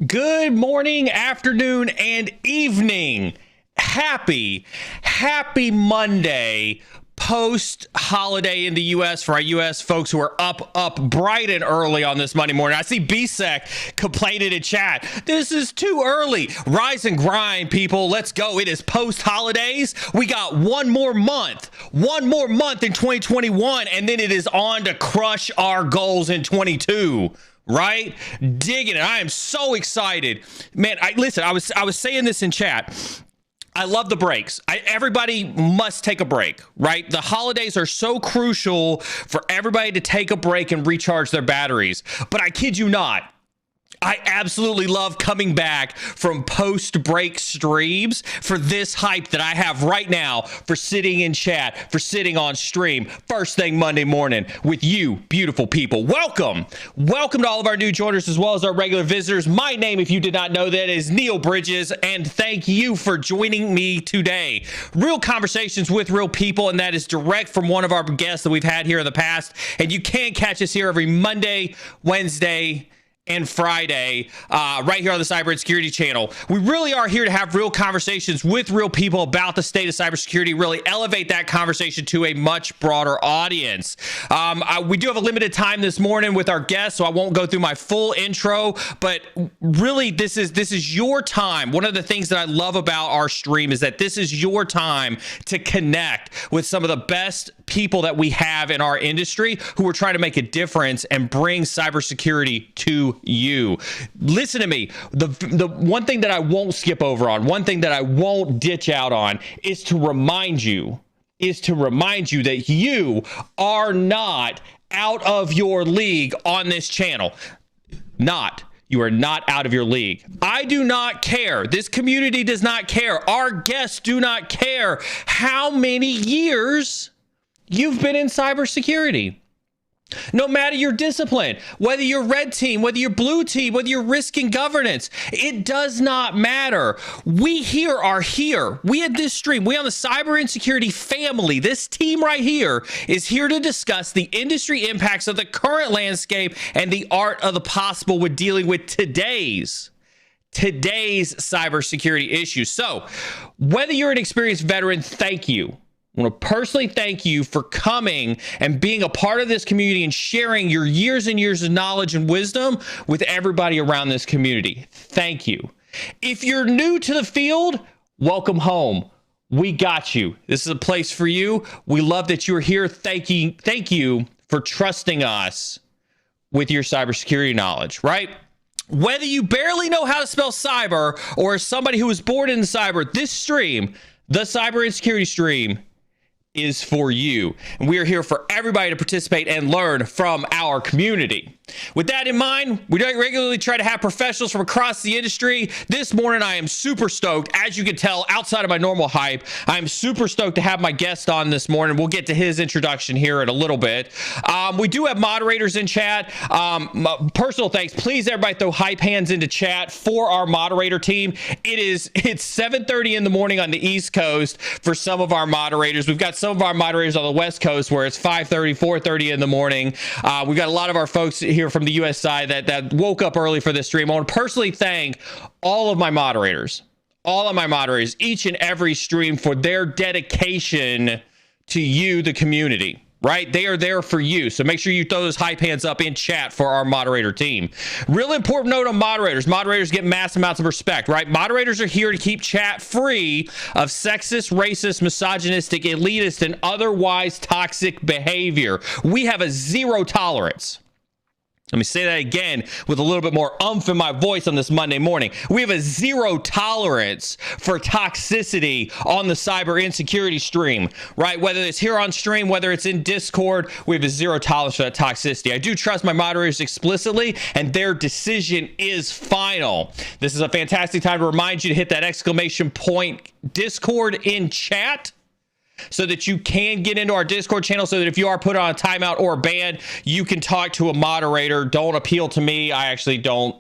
Good morning, afternoon, and evening. Happy Monday, post-holiday in the U.S. for our U.S. folks who are up bright and early on this Monday morning. I see BSEC complaining in chat. This is too early. Rise and grind, people. Let's go. It is post-holidays. We got one more month in 2021, and then it is on to crush our goals in 22. Right? Digging it. I am so excited. Man, I was saying this in chat. I love the breaks. Everybody must take a break, right? The holidays are so crucial for everybody to take a break and recharge their batteries. But I kid you not, I absolutely love coming back from post-break streams for this hype that I have right now for sitting in chat, for sitting on stream, first thing Monday morning with you, beautiful people. Welcome to all of our new joiners as well as our regular visitors. My name, if you did not know that, is Neil Bridges, and thank you for joining me today. Real conversations with real people, and that is direct from one of our guests that we've had here in the past, and you can catch us here every Monday, Wednesday, and Friday, right here on the Cyber and Security channel. We really are here to have real conversations with real people about the state of cybersecurity, really elevate that conversation to a much broader audience. We do have a limited time this morning with our guests, so I won't go through my full intro, but really this is your time. One of the things that I love about our stream is that this is your time to connect with some of the best people that we have in our industry who are trying to make a difference and bring cybersecurity to you. Listen to me. The one thing that I won't skip over on, one thing that I won't ditch out on is to remind you that you are not out of your league on this channel. You are not out of your league. I do not care. This community does not care. Our guests do not care how many years you've been in cybersecurity. No matter your discipline, whether you're red team, whether you're blue team, whether you're risk and governance, it does not matter. We are here. We at this stream, we on the cyber and security family, this team right here is here to discuss the industry impacts of the current landscape and the art of the possible with dealing with today's cybersecurity issues. So whether you're an experienced veteran, thank you. I want to personally thank you for coming and being a part of this community and sharing your years and years of knowledge and wisdom with everybody around this community. Thank you. If you're new to the field, welcome home. We got you. This is a place for you. We love that you're here. Thank you for trusting us with your cybersecurity knowledge, right? Whether you barely know how to spell cyber or as somebody who was born in cyber, this stream, the Cyber and Security stream, is for you. And we are here for everybody to participate and learn from our community. With that in mind, we regularly try to have professionals from across the industry. This morning, I am super stoked. As you can tell, outside of my normal hype, I'm super stoked to have my guest on this morning. We'll get to his introduction here in a little bit. We do have moderators in chat. Personal thanks. Please, everybody, throw hype hands into chat for our moderator team. It's 7:30 in the morning on the East Coast for some of our moderators. We've got some of our moderators on the West Coast where it's 5:30, 4:30 in the morning. We've got a lot of our folks here from the US side that woke up early for this stream. I want to personally thank all of my moderators, each and every stream for their dedication to you, the community, right? They are there for you. So make sure you throw those hype hands up in chat for our moderator team. Real important note on moderators. Moderators get massive amounts of respect, right? Moderators are here to keep chat free of sexist, racist, misogynistic, elitist, and otherwise toxic behavior. We have a zero tolerance. Let me say that again with a little bit more oomph in my voice on this Monday morning. We have a zero tolerance for toxicity on the cyber insecurity stream, right? Whether it's here on stream, whether it's in Discord, we have a zero tolerance for that toxicity. I do trust my moderators explicitly, and their decision is final. This is a fantastic time to remind you to hit that exclamation point Discord in chat, so that you can get into our Discord channel, so that if you are put on a timeout or a ban, you can talk to a moderator. Don't appeal to me. I actually don't,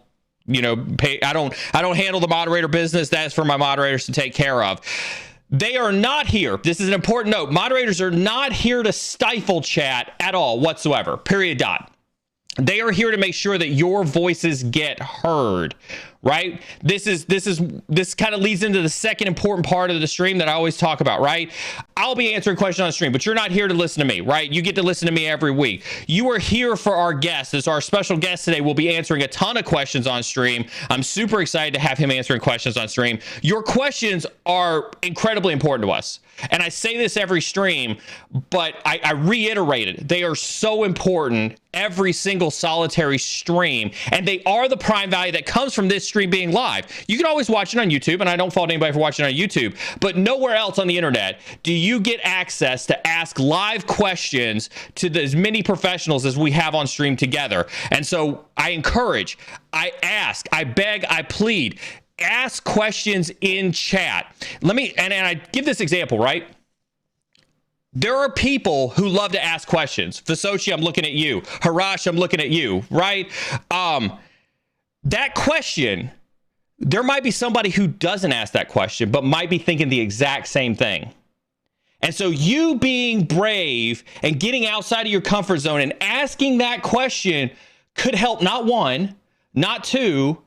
I don't handle the moderator business. That's for my moderators to take care of. They are not here. This is an important note. Moderators are not here to stifle chat at all whatsoever. Period. Dot. They are here to make sure that your voices get heard, right? This kind of leads into the second important part of the stream that I always talk about, right? I'll be answering questions on stream, but you're not here to listen to me, right? You get to listen to me every week. You are here for our guest. As our special guest today will be answering a ton of questions on stream. I'm super excited to have him answering questions on stream. Your questions are incredibly important to us. And I say this every stream, but I reiterate it. They are so important every single solitary stream, and they are the prime value that comes from this stream being live. You can always watch it on YouTube, and I don't fault anybody for watching it on YouTube, but nowhere else on the internet do you get access to ask live questions to as many professionals as we have on stream together. And so I encourage, I ask, I beg, I plead, ask questions in chat. And I give this example, right? There are people who love to ask questions. Vasochi, I'm looking at you. Harash, I'm looking at you, right? That question, there might be somebody who doesn't ask that question, but might be thinking the exact same thing. And so you being brave and getting outside of your comfort zone and asking that question could help not one, not two,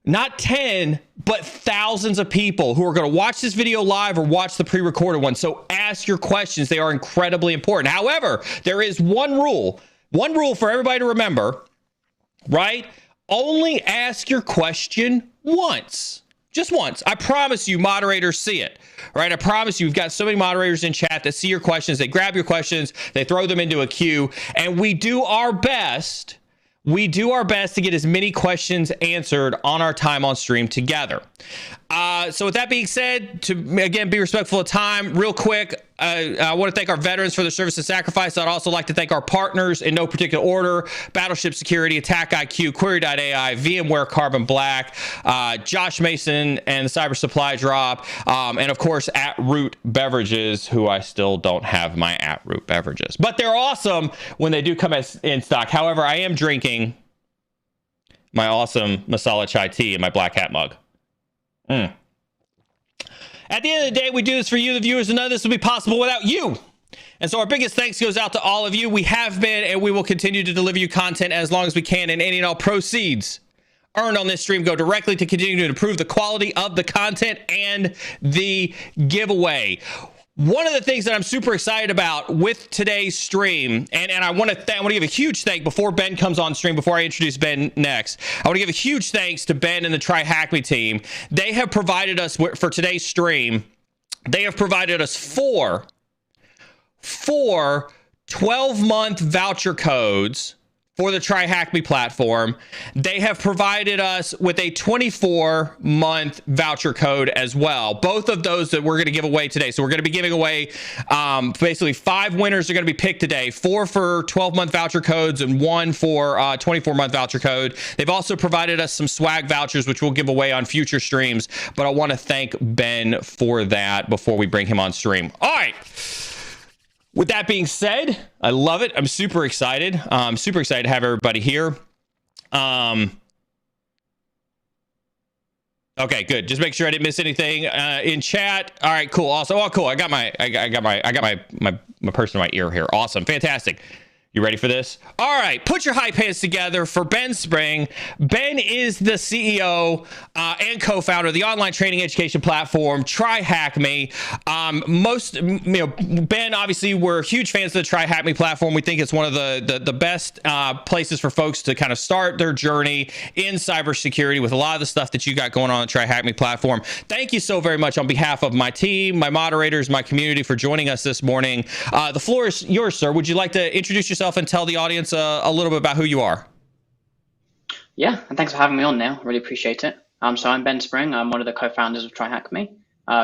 not 10, but thousands of people who are going to watch this video live or watch the pre-recorded one. So ask your questions. They are incredibly important. However, there is one rule for everybody to remember, right? Only ask your question once. Just once. I promise you, moderators see it, right? I promise you, we've got so many moderators in chat that see your questions. They grab your questions, they throw them into a queue, and we do our best. We do our best to get as many questions answered on our time on stream together. So with that being said, to again be respectful of time, real quick, I want to thank our veterans for their service and sacrifice. I'd also like to thank our partners in no particular order: Battleship Security, Attack IQ, Query.ai, VMware, Carbon Black, Josh Mason and the Cyber Supply Drop, and of course At Root Beverages, who I still don't have my At Root beverages, but they're awesome when they do come in stock. However, I am drinking my awesome masala chai tea in my black hat mug. At the end of the day, we do this for you, the viewers, and none of this would be possible without you. And so our biggest thanks goes out to all of you. We have been and we will continue to deliver you content as long as we can, and any and all proceeds earned on this stream go directly to continue to improve the quality of the content and the giveaway. One of the things that I'm super excited about with today's stream, and I want to give a huge thank before Ben comes on stream, before I introduce Ben next, I want to give a huge thanks to Ben and the TryHackMe team. They have provided us, for today's stream, they have provided us four 12-month voucher codes for the TryHackMe platform. They have provided us with a 24-month voucher code as well. Both of those that we're going to give away today. So we're going to be giving away basically 5 winners are going to be picked today. 4 for 12-month voucher codes and 1 for 24-month voucher code. They've also provided us some swag vouchers, which we'll give away on future streams. But I want to thank Ben for that before we bring him on stream. All right. With that being said, I love it. I'm super excited. I'm super excited to have everybody here. Okay, good. Just make sure I didn't miss anything in chat. All right, cool. Also, oh, cool. I got my person in my ear here. Awesome, fantastic. You ready for this? All right, put your hype hands together for Ben Spring. Ben is the CEO and co-founder of the online training education platform TryHackMe. Ben, obviously, we're huge fans of the TryHackMe platform. We think it's one of the best places for folks to kind of start their journey in cybersecurity with a lot of the stuff that you got going on the TryHackMe platform. Thank you so very much on behalf of my team, my moderators, my community for joining us this morning. The floor is yours, sir. Would you like to introduce yourself and tell the audience a little bit about who you are? Yeah, and thanks for having me on, Neil. Really appreciate it. So I'm Ben Spring. I'm one of the co-founders of TryHackMe.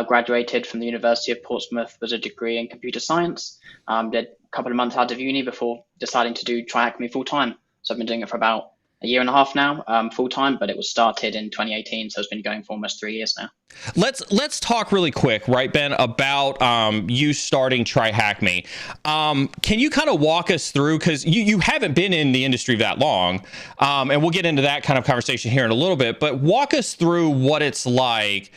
Graduated from the University of Portsmouth with a degree in computer science. Did a couple of months out of uni before deciding to do TryHackMe full-time. So I've been doing it for about a year and a half now, full-time, but it was started in 2018, so it's been going for almost 3 years now. Let's talk really quick, right, Ben, about you starting TryHackMe. Can you kind of walk us through, because you haven't been in the industry that long, and we'll get into that kind of conversation here in a little bit, but walk us through what it's like,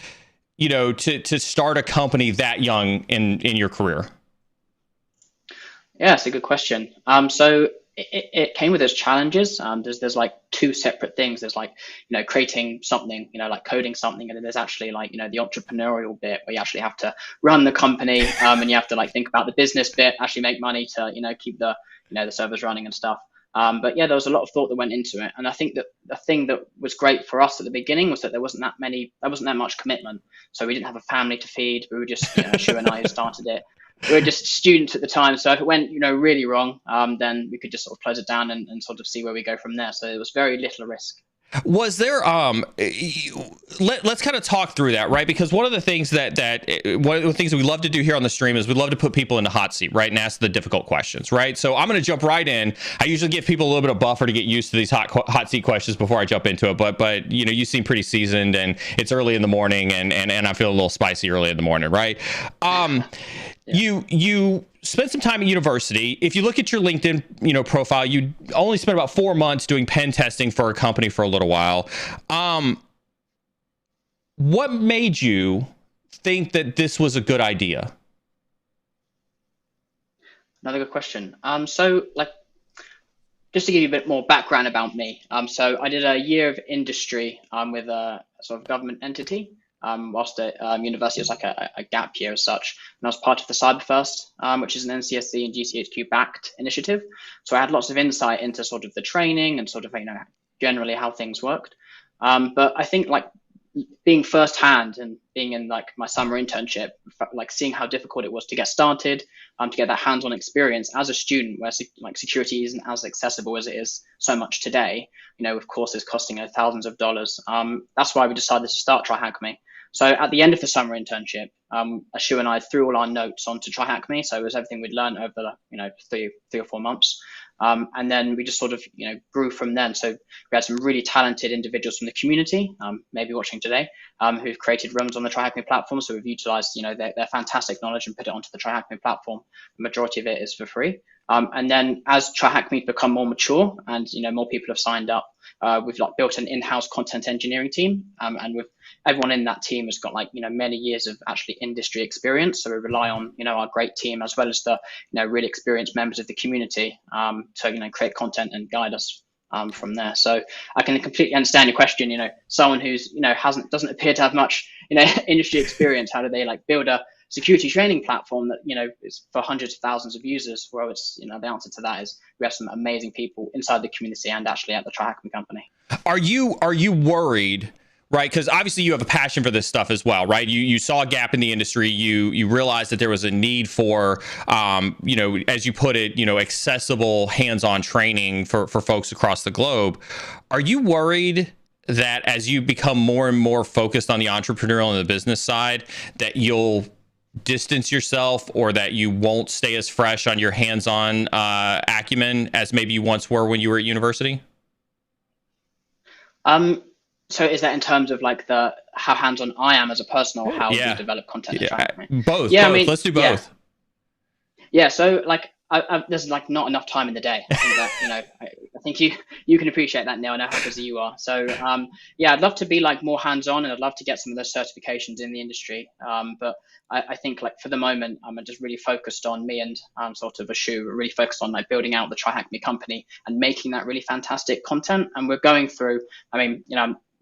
you know, to start a company that young in your career. Yeah, it's a good question. So it came with its challenges. There's like two separate things. There's like, creating something, like coding something, and then there's actually like, the entrepreneurial bit where you actually have to run the company, and you have to like think about the business bit, actually make money to, keep the, the servers running and stuff. But yeah, there was a lot of thought that went into it. And I think that the thing that was great for us at the beginning was that there wasn't that much commitment. So we didn't have a family to feed. We were just, Shu and I who started it. We were just students at the time. So if it went, really wrong, then we could just sort of close it down and sort of see where we go from there. So it was very little risk. Was there let's kind of talk through that, right? Because one of the things that one of the things that we love to do here on the stream is we love to put people in the hot seat, right, and ask the difficult questions, right? So I'm going to jump right in. I usually give people a little bit of buffer to get used to these hot seat questions before I jump into it, but you seem pretty seasoned, and it's early in the morning, and I feel a little spicy early in the morning, right? You spent some time at university. If you look at your LinkedIn, profile, you only spent about 4 months doing pen testing for a company for a little while. What made you think that this was a good idea? Another good question. So like, just to give you a bit more background about me. So I did a year of industry with a sort of government entity. Whilst at university, it was like a gap year as such. And I was part of the Cyber First, which is an NCSC and GCHQ backed initiative. So I had lots of insight into sort of the training and sort of, generally how things worked. But I think like being firsthand and being in like my summer internship, like seeing how difficult it was to get started, to get that hands-on experience as a student, where like security isn't as accessible as it is so much today, with courses costing thousands of dollars. That's why we decided to start TryHackMe. So at the end of the summer internship, Ashu and I threw all our notes onto TryHackMe. So it was everything we'd learned over the, 3 or 4 months. And then we just sort of, grew from then. So we had some really talented individuals from the community, maybe watching today, who've created rooms on the TryHackMe platform. So we've utilized, their fantastic knowledge and put it onto the TryHackMe platform. The majority of it is for free. And then as TryHackMe become more mature and, more people have signed up, we've like built an in-house content engineering team. And with everyone in that team has got like, many years of actually industry experience. So we rely on, our great team as well as the, really experienced members of the community to, create content and guide us from there. So I can completely understand your question. Someone who's, doesn't appear to have much, industry experience, how do they like build a security training platform that, is for hundreds of thousands of users? Well, it's, the answer to that is we have some amazing people inside the community and actually at the TryHackMe company. Are you worried? Right, because obviously you have a passion for this stuff as well, right? You saw a gap in the industry. You realized that there was a need for, as you put it, accessible hands-on training for folks across the globe. Are you worried that as you become more and more focused on the entrepreneurial and the business side, that you'll distance yourself, or that you won't stay as fresh on your hands-on acumen as maybe you once were when you were at university? So is that in terms of like how hands-on I am as a person, or how we develop content? Both. Yeah, both. I mean, let's do both. Yeah. So like, there's like not enough time in the day. I think that I think you can appreciate that now. I know how busy you are. So I'd love to be like more hands-on, and I'd love to get some of those certifications in the industry. But I think like for the moment, I'm just really focused on me and sort of Ashu, really focused on like building out the TryHackMe company and making that really fantastic content. And we're going through. I mean,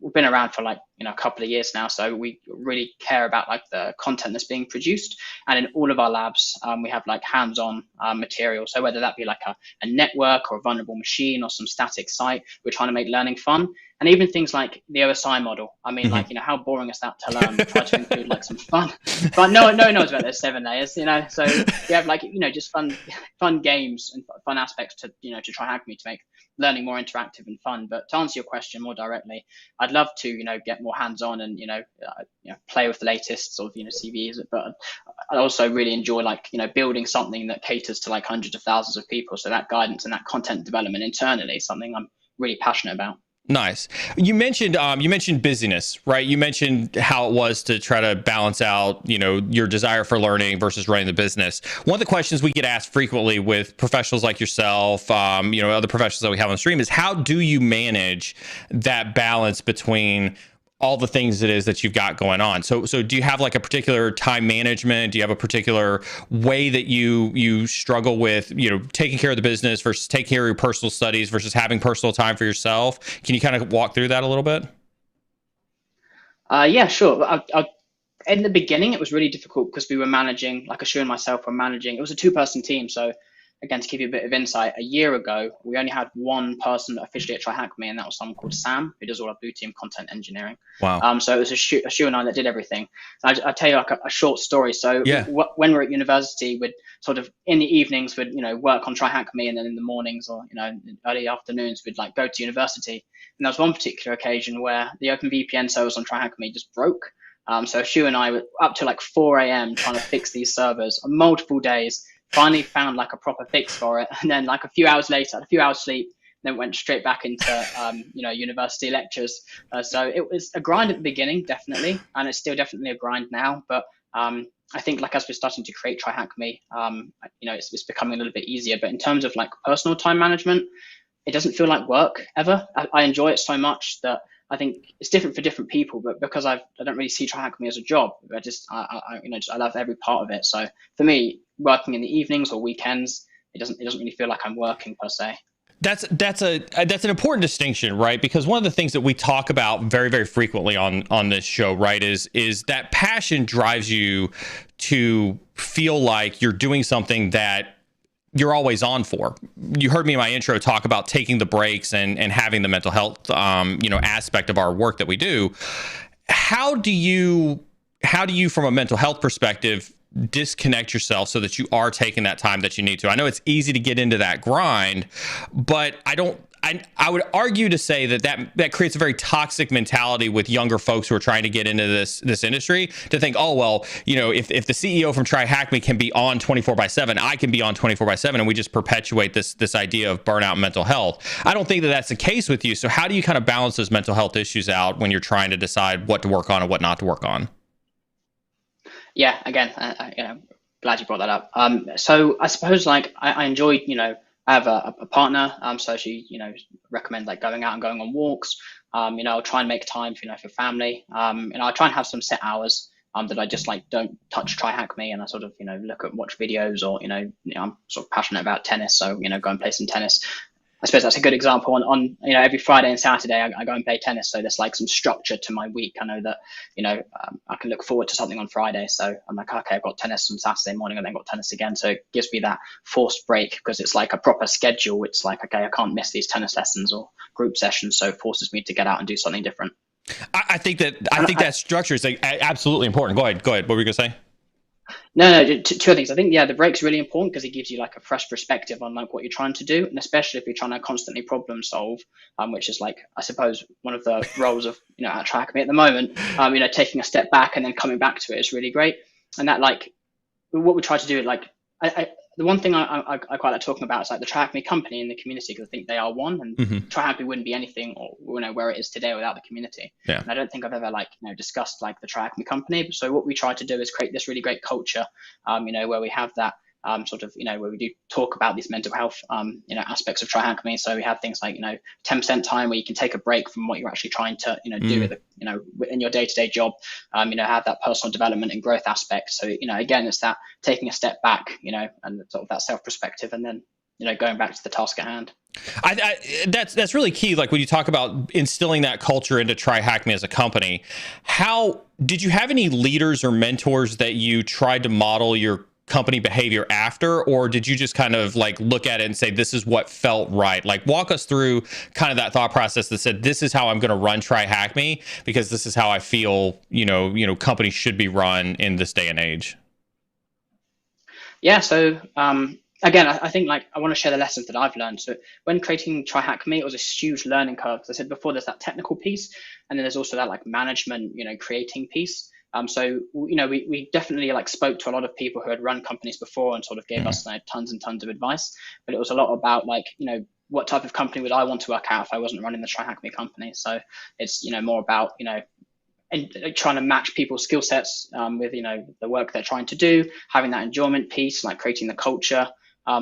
we've been around for like, a couple of years now. So we really care about like the content that's being produced. And in all of our labs, we have like hands-on material. So whether that be like a network or a vulnerable machine or some static site, we're trying to make learning fun. And even things like the OSI model. I mean, like, how boring is that to learn? Try to include like some fun. But no one knows about those 7 layers, So we have like, just fun games and fun aspects to, to TryHackMe to make learning more interactive and fun. But to answer your question more directly, I'd love to, get more hands-on and, play with the latest sort of, CVs. But I also really enjoy like, building something that caters to like hundreds of thousands of people. So that guidance and that content development internally is something I'm really passionate about. Nice. You mentioned busyness, right? You mentioned how it was to try to balance out, your desire for learning versus running the business. One of the questions we get asked frequently with professionals like yourself, other professionals that we have on the stream is, how do you manage that balance between all the things it is that you've got going on. So do you have like a particular time management? Do you have a particular way that you struggle with, taking care of the business versus taking care of your personal studies versus having personal time for yourself? Can you kind of walk through that a little bit? Yeah, sure. In the beginning, it was really difficult because we were managing, like Ashu and myself were managing. It was a two-person team. So again, to give you a bit of insight, a year ago, we only had one person officially at TryHackMe, and that was someone called Sam, who does all our Blue Team content engineering. Wow. So it was Ashu and I that did everything. I'll tell you like a short story. So Yeah. when we're at university, we'd sort of in the evenings, we'd work on TryHackMe, and then in the mornings or early afternoons, we'd like go to university. And there was one particular occasion where the OpenVPN servers on TryHackMe just broke. So Ashu and I were up to like 4 a.m. trying to fix these servers on multiple days. Finally found like a proper fix for it, and then like a few hours later, had a few hours sleep, then went straight back into university lectures. So it was a grind at the beginning, definitely, and it's still definitely a grind now. But I think like as we're starting to create TryHackMe, it's becoming a little bit easier. But in terms of like personal time management, it doesn't feel like work ever. I enjoy it so much that I think it's different for different people, but because I don't really see TryHackMe as a job, I love every part of it. So for me, working in the evenings or weekends, it doesn't really feel like I'm working per se. That's an important distinction, right? Because one of the things that we talk about very, very frequently on this show, right, is that passion drives you to feel like you're doing something that you're always on for. You heard me in my intro talk about taking the breaks and having the mental health, aspect of our work that we do. How do you, from a mental health perspective, disconnect yourself so that you are taking that time that you need to? I know it's easy to get into that grind, but I would argue to say that creates a very toxic mentality with younger folks who are trying to get into this industry, to think, oh, well, if the CEO from TryHackMe can be on 24/7, I can be on 24/7, and we just perpetuate this idea of burnout and mental health. I don't think that that's the case with you. So how do you kind of balance those mental health issues out when you're trying to decide what to work on and what not to work on? Yeah, again, glad you brought that up. So I suppose like I enjoy, I have a partner, so she, recommend like going out and going on walks. I'll try and make time for family. I try and have some set hours that I just like don't touch TryHackMe, and I sort of look at watch videos, or I'm sort of passionate about tennis, so go and play some tennis. I suppose that's a good example. On every Friday and Saturday, I go and play tennis. So there's like some structure to my week. I know that I can look forward to something on Friday. So I'm like, okay, I've got tennis on Saturday morning, and then got tennis again. So it gives me that forced break because it's like a proper schedule. It's like, okay, I can't miss these tennis lessons or group sessions. So it forces me to get out and do something different. I think that structure is like absolutely important. Go ahead. What were you gonna say? No, two things. I think, the break's really important because it gives you like a fresh perspective on like what you're trying to do, and especially if you're trying to constantly problem solve, which is like, I suppose, one of the roles of at TryHackMe at the moment. Taking a step back and then coming back to it is really great, and that like what we try to do, like the one thing I quite like talking about is like the TryHackMe company and the community, because I think they are one, and TryHackMe wouldn't be anything or where it is today without the community. Yeah. And I don't think I've ever discussed like the TryHackMe company. So what we try to do is create this really great culture, where we have that where we do talk about these mental health, aspects of TryHackMe. So we have things like 10% time where you can take a break from what you're actually trying to do with in your day-to-day job. Have that personal development and growth aspect. So again, it's that taking a step back, and sort of that self perspective, and then going back to the task at hand. That's really key. Like when you talk about instilling that culture into TryHackMe as a company, how did you have any leaders or mentors that you tried to model your company behavior after, or did you just kind of like look at it and say, this is what felt right? Like walk us through kind of that thought process that said, this is how I'm going to run TryHackMe because this is how I feel, companies should be run in this day and age. Yeah. So, again, I think like I want to share the lessons that I've learned. So when creating TryHackMe, it was a huge learning curve. As I said before, there's that technical piece, and then there's also that like management, creating piece. So we definitely like spoke to a lot of people who had run companies before and sort of gave us tons and tons of advice. But it was a lot about like what type of company would I want to work at if I wasn't running the TryHackMe company. So it's more about and trying to match people's skill sets with the work they're trying to do, having that enjoyment piece, like creating the culture.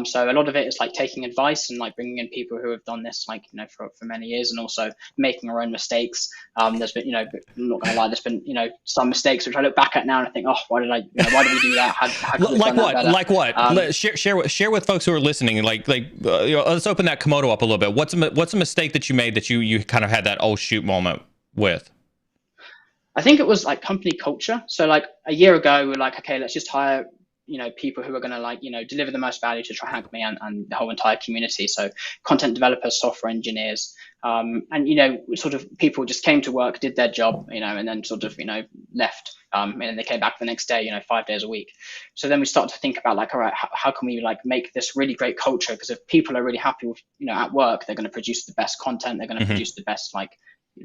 So a lot of it is like taking advice and like bringing in people who have done this like, for many years, and also making our own mistakes. There's been, I'm not gonna lie, there's been, some mistakes which I look back at now and I think, oh, why did we do that? How could we have done that better? Like what? Share with folks who are listening. Let's open that Komodo up a little bit. What's a mistake that you made that you kind of had that oh shoot moment with? I think it was like company culture. So like a year ago, we were like, okay, let's just hire, people who are going to like, deliver the most value to TryHackMe and the whole entire community. So content developers, software engineers, and, sort of people just came to work, did their job, and then sort of, left. And then they came back the next day, 5 days a week. So then we started to think about like, all right, how can we like make this really great culture? Because if people are really happy with, at work, they're going to produce the best content. They're going to produce the best,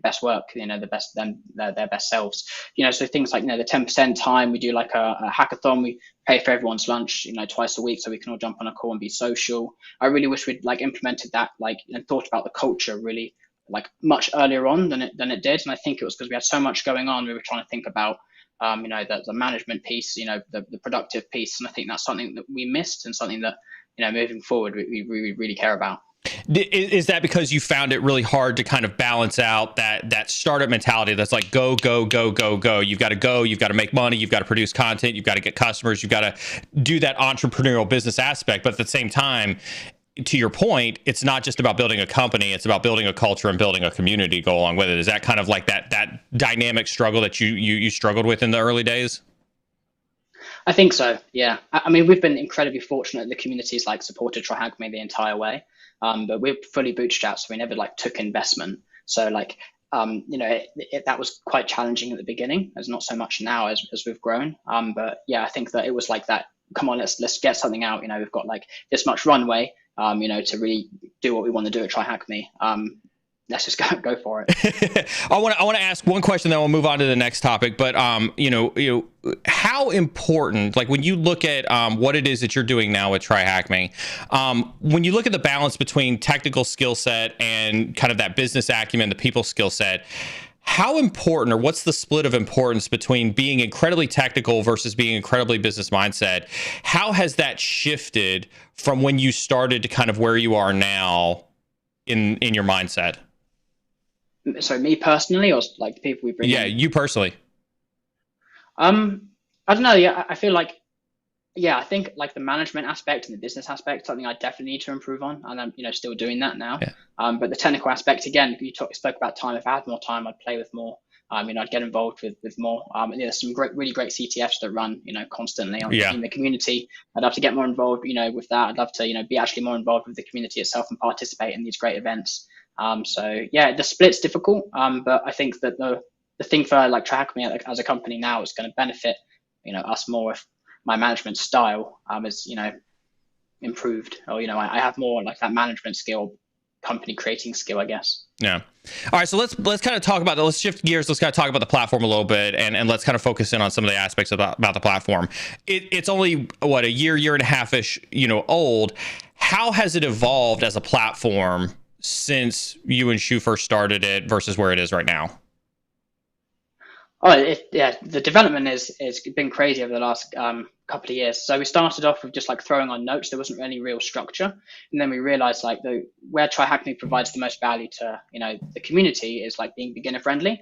best work, the best their best selves. So things like, the 10% time, we do like a hackathon, we pay for everyone's lunch, twice a week, so we can all jump on a call and be social. I really wish we'd like implemented that, and thought about the culture really like much earlier on than it did. And I think it was because we had so much going on. We were trying to think about the management piece, the productive piece, and I think that's something that we missed, and something that moving forward we really care about. Is that because you found it really hard to kind of balance out that startup mentality that's like go, go, go, go, go? You've got to go, you've got to make money, you've got to produce content, you've got to get customers, you've got to do that entrepreneurial business aspect. But at the same time, to your point, it's not just about building a company, it's about building a culture and building a community to go along with it. Is that kind of like that dynamic struggle that you struggled with in the early days? I think so, yeah. I mean, we've been incredibly fortunate. The community's like supported TryHackMe the entire way. But we're fully bootstrapped, so we never like took investment. So like, that was quite challenging at the beginning. There's not so much now as we've grown. But yeah, I think that it was like that. Come on, let's get something out. We've got like this much runway, to really do what we want to do at TryHackMe. Let's just go for it. I want to ask one question, then we'll move on to the next topic. But how important, like when you look at what it is that you're doing now with TryHackMe, when you look at the balance between technical skill set and kind of that business acumen, the people skill set, how important, or what's the split of importance between being incredibly technical versus being incredibly business mindset? How has that shifted from when you started to kind of where you are now in your mindset? So me personally, or like the people we bring in? Yeah, you personally. I don't know. Yeah, I feel like, I think like the management aspect and the business aspect, something I definitely need to improve on, and I'm still doing that now. Yeah. But the technical aspect, again, you spoke about time. If I had more time, I'd play with more. I'd get involved with more. There's some really great CTFs that run, constantly in the community. I'd love to get more involved, with that. I'd love to, be actually more involved with the community itself and participate in these great events. So yeah, the split's difficult. But I think that the thing for like TryHackMe as a company now is going to benefit, us more if my management style is, improved, or, I have more like that management skill, company creating skill, I guess. Yeah. All right. So let's kind of talk about that. Let's shift gears. Let's kind of talk about the platform a little bit, and let's kind of focus in on some of the aspects about the platform. It's only a year and a half-ish, old. How has it evolved as a platform since you and Shu first started it versus where it is right now? Oh, the development is been crazy over the last couple of years. So we started off with just like throwing on notes. There wasn't any real structure, and then we realized like where TryHackMe provides the most value to the community is like being beginner friendly.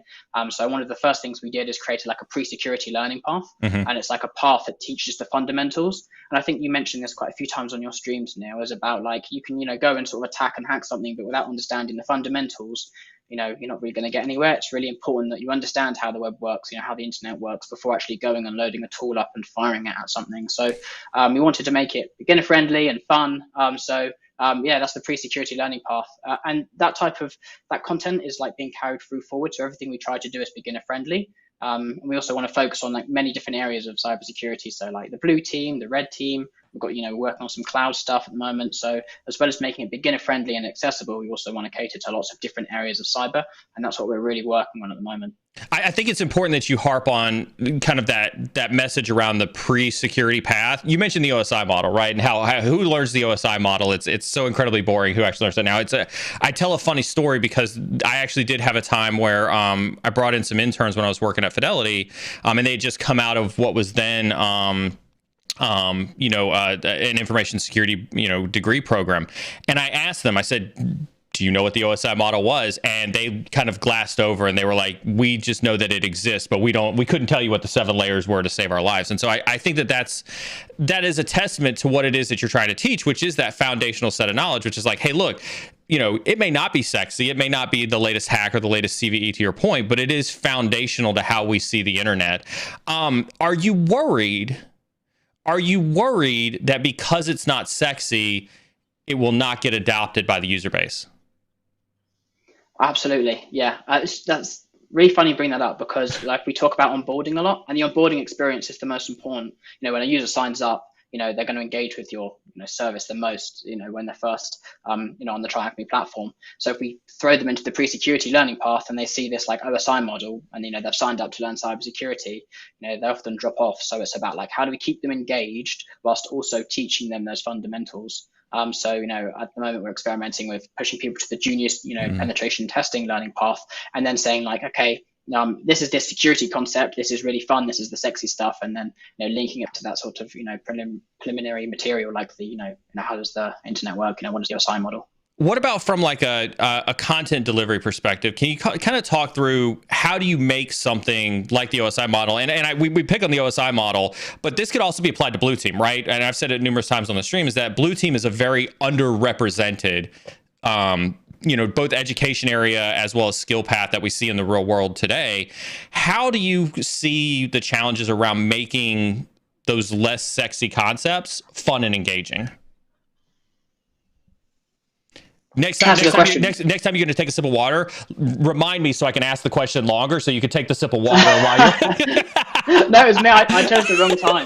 So one of the first things we did is create like a pre-security learning path, and it's like a path that teaches the fundamentals. And I think you mentioned this quite a few times on your streams, Neil, is about like you can go and sort of attack and hack something, but without understanding the fundamentals, you're not really going to get anywhere. It's really important that you understand how the web works, how the internet works before actually going and loading a tool up and firing it at something. So we wanted to make it beginner friendly and fun. That's the pre-security learning path. And that content is like being carried through forward. So everything we try to do is beginner friendly. And we also want to focus on like many different areas of cybersecurity. So like the blue team, the red team, we've got, working on some cloud stuff at the moment. So as well as making it beginner friendly and accessible, we also want to cater to lots of different areas of cyber. And that's what we're really working on at the moment. I think it's important that you harp on kind of that message around the pre-security path. You mentioned the OSI model, right? And how who learns the OSI model? It's so incredibly boring. Who actually learns that now? I tell a funny story because I actually did have a time where I brought in some interns when I was working at Fidelity, and they had just come out of what was then an information security, degree program. And I asked them, I said, do you know what the OSI model was? And they kind of glassed over and they were like, we just know that it exists, but we couldn't tell you what the 7 layers were to save our lives. And so I think that is a testament to what it is that you're trying to teach, which is that foundational set of knowledge, which is like, hey, look, it may not be sexy. It may not be the latest hack or the latest CVE to your point, but it is foundational to how we see the internet. Are you worried that because it's not sexy, it will not get adopted by the user base? Absolutely. Yeah. That's really funny you bring that up, because like we talk about onboarding a lot, and the onboarding experience is the most important. When a user signs up, they're going to engage with your service the most, when they're first, on the TryHackMe platform. So if we throw them into the pre-security learning path and they see this like OSI model and, they've signed up to learn cybersecurity, they often drop off. So it's about like, how do we keep them engaged whilst also teaching them those fundamentals? So, at the moment we're experimenting with pushing people to the junior, penetration testing learning path, and then saying like, okay, this is this security concept. This is really fun. This is the sexy stuff. And then, linking it to that sort of, preliminary material, like the, how does the internet work? What is the OSI model? What about from like a content delivery perspective? Can you kind of talk through how do you make something like the OSI model? And we pick on the OSI model, but this could also be applied to Blue Team, right? And I've said it numerous times on the stream, is that Blue Team is a very underrepresented, both education area as well as skill path that we see in the real world today. How do you see the challenges around making those less sexy concepts fun and engaging? Next time you're going to take a sip of water, remind me so I can ask the question longer, so you can take the sip of water while you're... No, it was me. I chose the wrong time.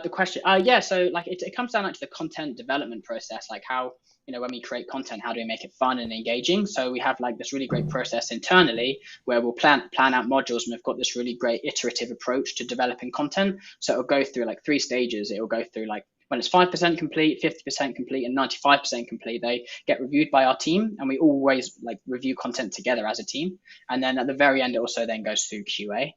The question, so like it comes down to the content development process, like how, when we create content, how do we make it fun and engaging? So we have like this really great process internally where we'll plan out modules, and we've got this really great iterative approach to developing content. So it'll go through like 3 stages. It will go through like, when it's 5% complete, 50% complete, and 95% complete, they get reviewed by our team, and we always like review content together as a team. And then at the very end, it also then goes through QA.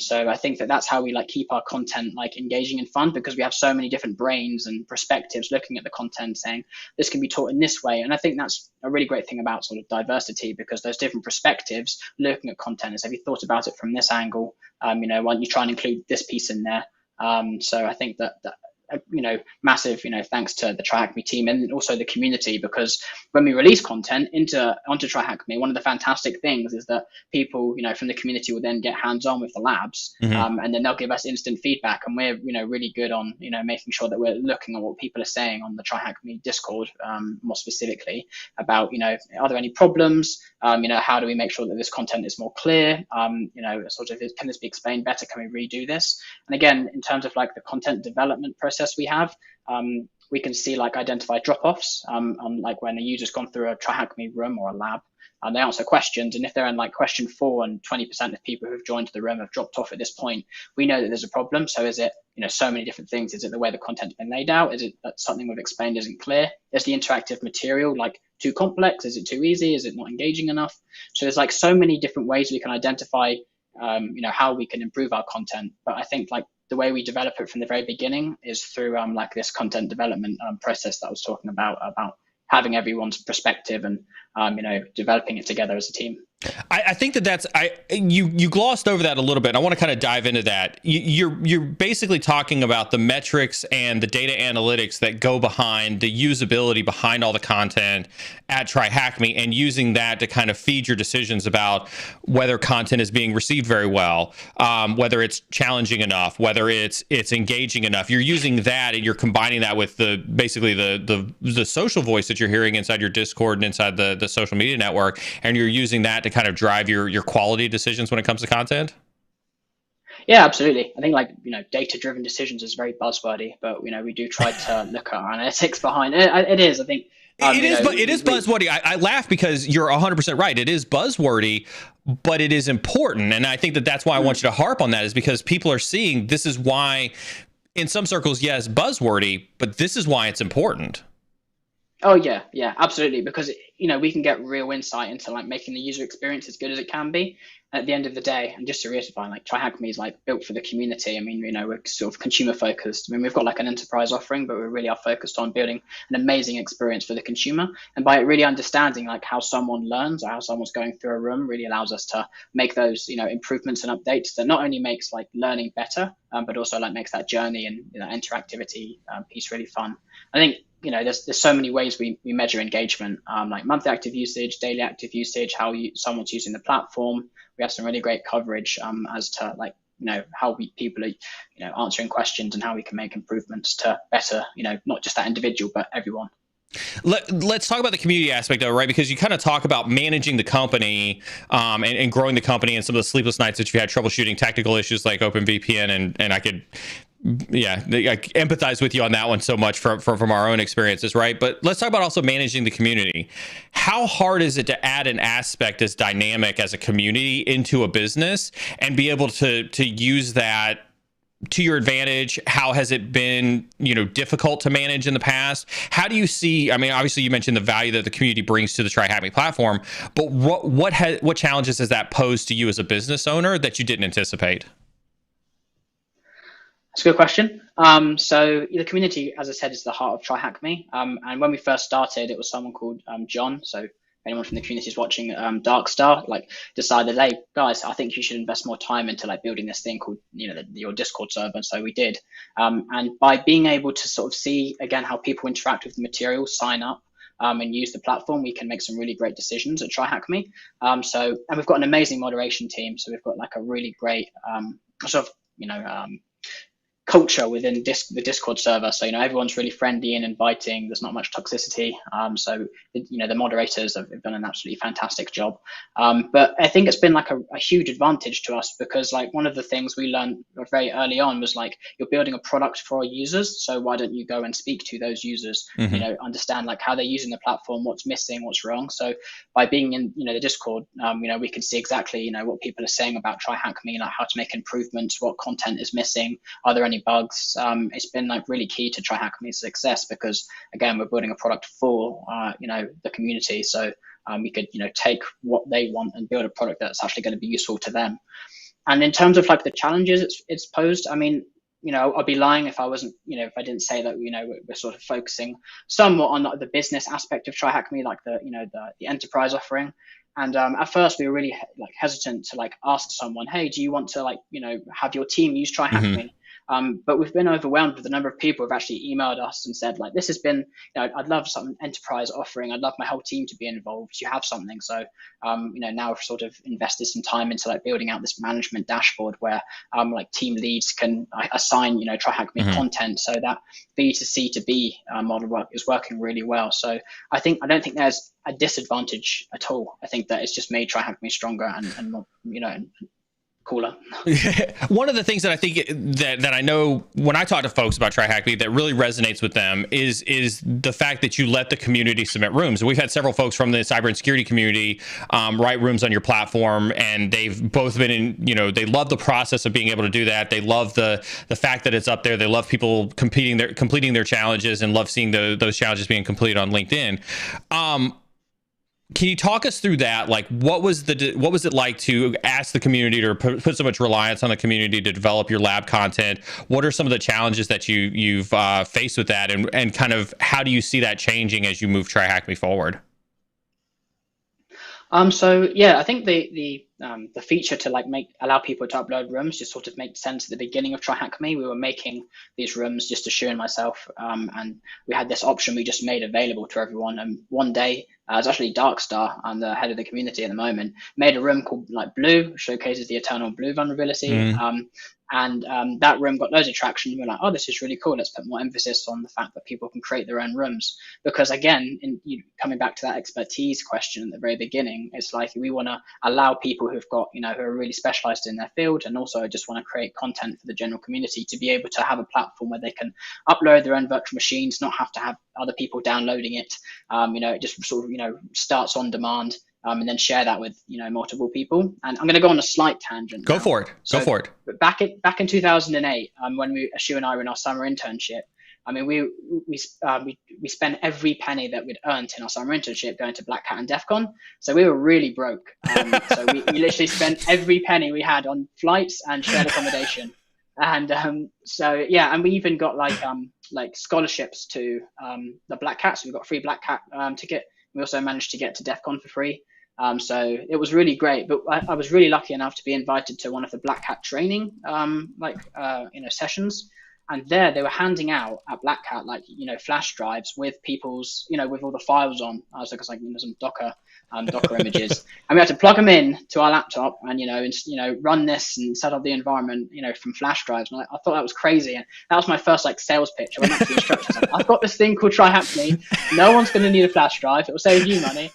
So I think that's how we like keep our content like engaging and fun, because we have so many different brains and perspectives looking at the content, saying this can be taught in this way. And I think that's a really great thing about sort of diversity, because those different perspectives looking at content is, have you thought about it from this angle? Why don't you try and include this piece in there? So I think that massive, thanks to the TryHackMe team and also the community, because when we release content onto TryHackMe, one of the fantastic things is that people, from the community will then get hands-on with the labs, and then they'll give us instant feedback, and we're, really good on, making sure that we're looking at what people are saying on the TryHackMe Discord, more specifically about, are there any problems? How do we make sure that this content is more clear? Sort of, can this be explained better? Can we redo this? And again, in terms of like the content development process we have, we can see like identify drop-offs on like when a user's gone through a TryHackMe room or a lab, and they answer questions, and if they're in like question 4 and 20% of people who've joined the room have dropped off at this point, we know that there's a problem. So is it, so many different things? Is it the way the content's been laid out? Is it that something we've explained isn't clear? Is the interactive material like too complex? Is it too easy? Is it not engaging enough? So there's like so many different ways we can identify how we can improve our content. But I think like the way we develop it from the very beginning is through like this content development process that I was talking about having everyone's perspective and developing it together as a team. I think you glossed over that a little bit. I want to kind of dive into that. You're basically talking about the metrics and the data analytics that go behind the usability behind all the content at TryHackMe, and using that to kind of feed your decisions about whether content is being received very well, whether it's challenging enough, whether it's engaging enough. You're using that and you're combining that with the social voice that you're hearing inside your Discord and inside the social media network, and you're using that to kind of drive your quality decisions when it comes to content? Yeah, absolutely. I think like, data-driven decisions is very buzzwordy, but, we do try to look at analytics behind it. It is, I think. It is buzzwordy. I laugh because you're 100% right. It is buzzwordy, but it is important. And I think that's why I want you to harp on that, is because people are seeing this is why in some circles, yes, buzzwordy, but this is why it's important. Oh yeah, yeah, absolutely. Because we can get real insight into like making the user experience as good as it can be. At the end of the day, and just to reiterify, like TryHackMe is like built for the community. I mean, we're sort of consumer focused. I mean, we've got like an enterprise offering, but we really are focused on building an amazing experience for the consumer. And by really understanding like how someone learns or how someone's going through a room, really allows us to make those improvements and updates that not only makes like learning better, but also like makes that journey and interactivity piece really fun. I think there's so many ways we measure engagement, like monthly active usage, daily active usage, how someone's using the platform. We have some really great coverage as to like how people are answering questions and how we can make improvements to better not just that individual but everyone. Let's talk about the community aspect of it, right? Because you kind of talk about managing the company and growing the company and some of the sleepless nights that you had troubleshooting technical issues like OpenVPN, and I could I empathize with you on that one so much from our own experiences, right? But let's talk about also managing the community. How hard is it to add an aspect as dynamic as a community into a business and be able to use that to your advantage? How has it been, difficult to manage in the past? How do you see, I mean, obviously you mentioned the value that the community brings to the TryHackMe platform, but what challenges has that posed to you as a business owner that you didn't anticipate? That's a good question. So the community, as I said, is the heart of TryHackMe. And when we first started, it was someone called John. So if anyone from the community is watching, Darkstar, like decided, hey guys, I think you should invest more time into like building this thing called your Discord server. And so we did. And by being able to sort of see again how people interact with the material, sign up. And use the platform, we can make some really great decisions at TryHackMe. And we've got an amazing moderation team. So we've got like a really great sort of culture within the Discord server. So everyone's really friendly and inviting. There's not much toxicity. So the moderators have done an absolutely fantastic job. But I think it's been like a huge advantage to us because like one of the things we learned very early on was like you're building a product for our users. So why don't you go and speak to those users? Mm-hmm. Understand like how they're using the platform, what's missing, what's wrong. So by being in the Discord, we can see exactly what people are saying about TryHackMe, like how to make improvements, what content is missing, are there any bugs. It's been like really key to TryHackMe's success because again we're building a product for the community, so we could take what they want and build a product that's actually going to be useful to them. And in terms of like the challenges it's posed, I mean, I'd be lying if I wasn't, if I didn't say that, we're sort of focusing somewhat on the business aspect of TryHackMe, like the enterprise offering. And at first we were really like hesitant to like ask someone, hey, do you want to like, have your team use TryHackMe? Mm-hmm. But we've been overwhelmed with the number of people who've actually emailed us and said, like, this has been, I'd love some enterprise offering. I'd love my whole team to be involved. You have something. So, now we've sort of invested some time into like building out this management dashboard where like team leads can assign, TryHackMe Mm-hmm. content. So that B to C to B model is working really well. So I don't think there's a disadvantage at all. I think that it's just made TryHackMe stronger and more, cooler. One of the things that I think that I know when I talk to folks about TryHackMe that really resonates with them is the fact that you let the community submit rooms. We've had several folks from the cyber and security community write rooms on your platform, and they've both been in, they love the process of being able to do that. They love the fact that it's up there. They love people completing their challenges and love seeing those challenges being completed on LinkedIn. Can you talk us through that? Like, what was it like to ask the community to put so much reliance on the community to develop your lab content? What are some of the challenges that you've faced with that, and kind of how do you see that changing as you move TryHackMe forward? So yeah, I think the feature to like allow people to upload rooms just sort of made sense at the beginning of TryHackMe. We were making these rooms just to Shu and myself, and we had this option we just made available to everyone. And one day, it's actually Darkstar, I'm the head of the community at the moment, made a room called like Blue, showcases the Eternal Blue vulnerability. And that room got loads of traction. We were like, oh, this is really cool. Let's put more emphasis on the fact that people can create their own rooms. Because again, coming back to that expertise question at the very beginning, it's like we want to allow people who've got, who are really specialized in their field and also just want to create content for the general community to be able to have a platform where they can upload their own virtual machines, not have to have other people downloading it. It just sort of, starts on demand. And then share that with multiple people. And I'm going to go on a slight tangent. Go for it. Go for it. But back in 2008, when Shu and I were in our summer internship, I mean, we we spent every penny that we'd earned in our summer internship going to Black Hat and DEF CON. So we were really broke. So we literally spent every penny we had on flights and shared accommodation. And so yeah, and we even got like scholarships to the Black Hat. So we got a free Black Hat ticket. We also managed to get to DEF CON for free. So it was really great, but I was really lucky enough to be invited to one of the Black Hat training sessions. And there they were handing out at Black Hat, like, flash drives with people's, with all the files on. I was like, some Docker images. And we had to plug them in to our laptop and, run this and set up the environment, from flash drives. And I thought that was crazy. And that was my first sales pitch. I went up to the instructors. I've got this thing called TryHackMe. No one's going to need a flash drive. It will save you money.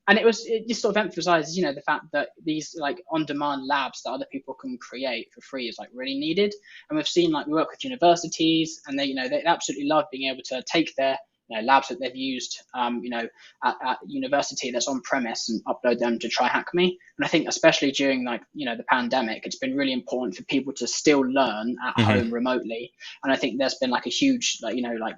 And it just sort of emphasizes, the fact that these on-demand labs that other people can create for free is really needed. And we've seen we work with universities, and they absolutely love being able to take their labs that they've used, at university that's on premise and upload them to TryHackMe. And I think especially during the pandemic, it's been really important for people to still learn at home remotely. And I think there's been a huge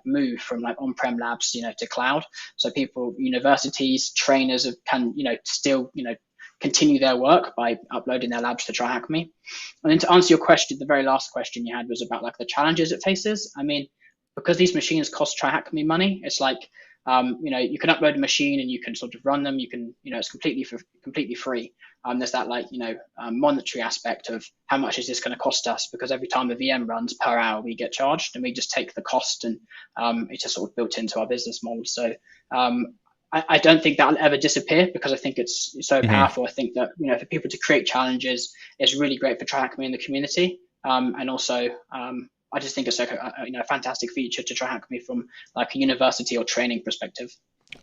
move from on-prem labs to cloud. So people, universities, trainers can still continue their work by uploading their labs to TryHackMe. And then to answer your question, the very last question you had was about the challenges it faces. I mean, because these machines cost TryHackMe money, it's you can upload a machine and you can sort of run them. You can, it's completely free. There's that monetary aspect of how much is this going to cost us, because every time a VM runs per hour, we get charged, and we just take the cost, and it's just sort of built into our business model. So I don't think that'll ever disappear, because I think it's so powerful. I think that, for people to create challenges is really great for TryHackMe and the community. And also, I just think it's a fantastic feature to TryHackMe from a university or training perspective.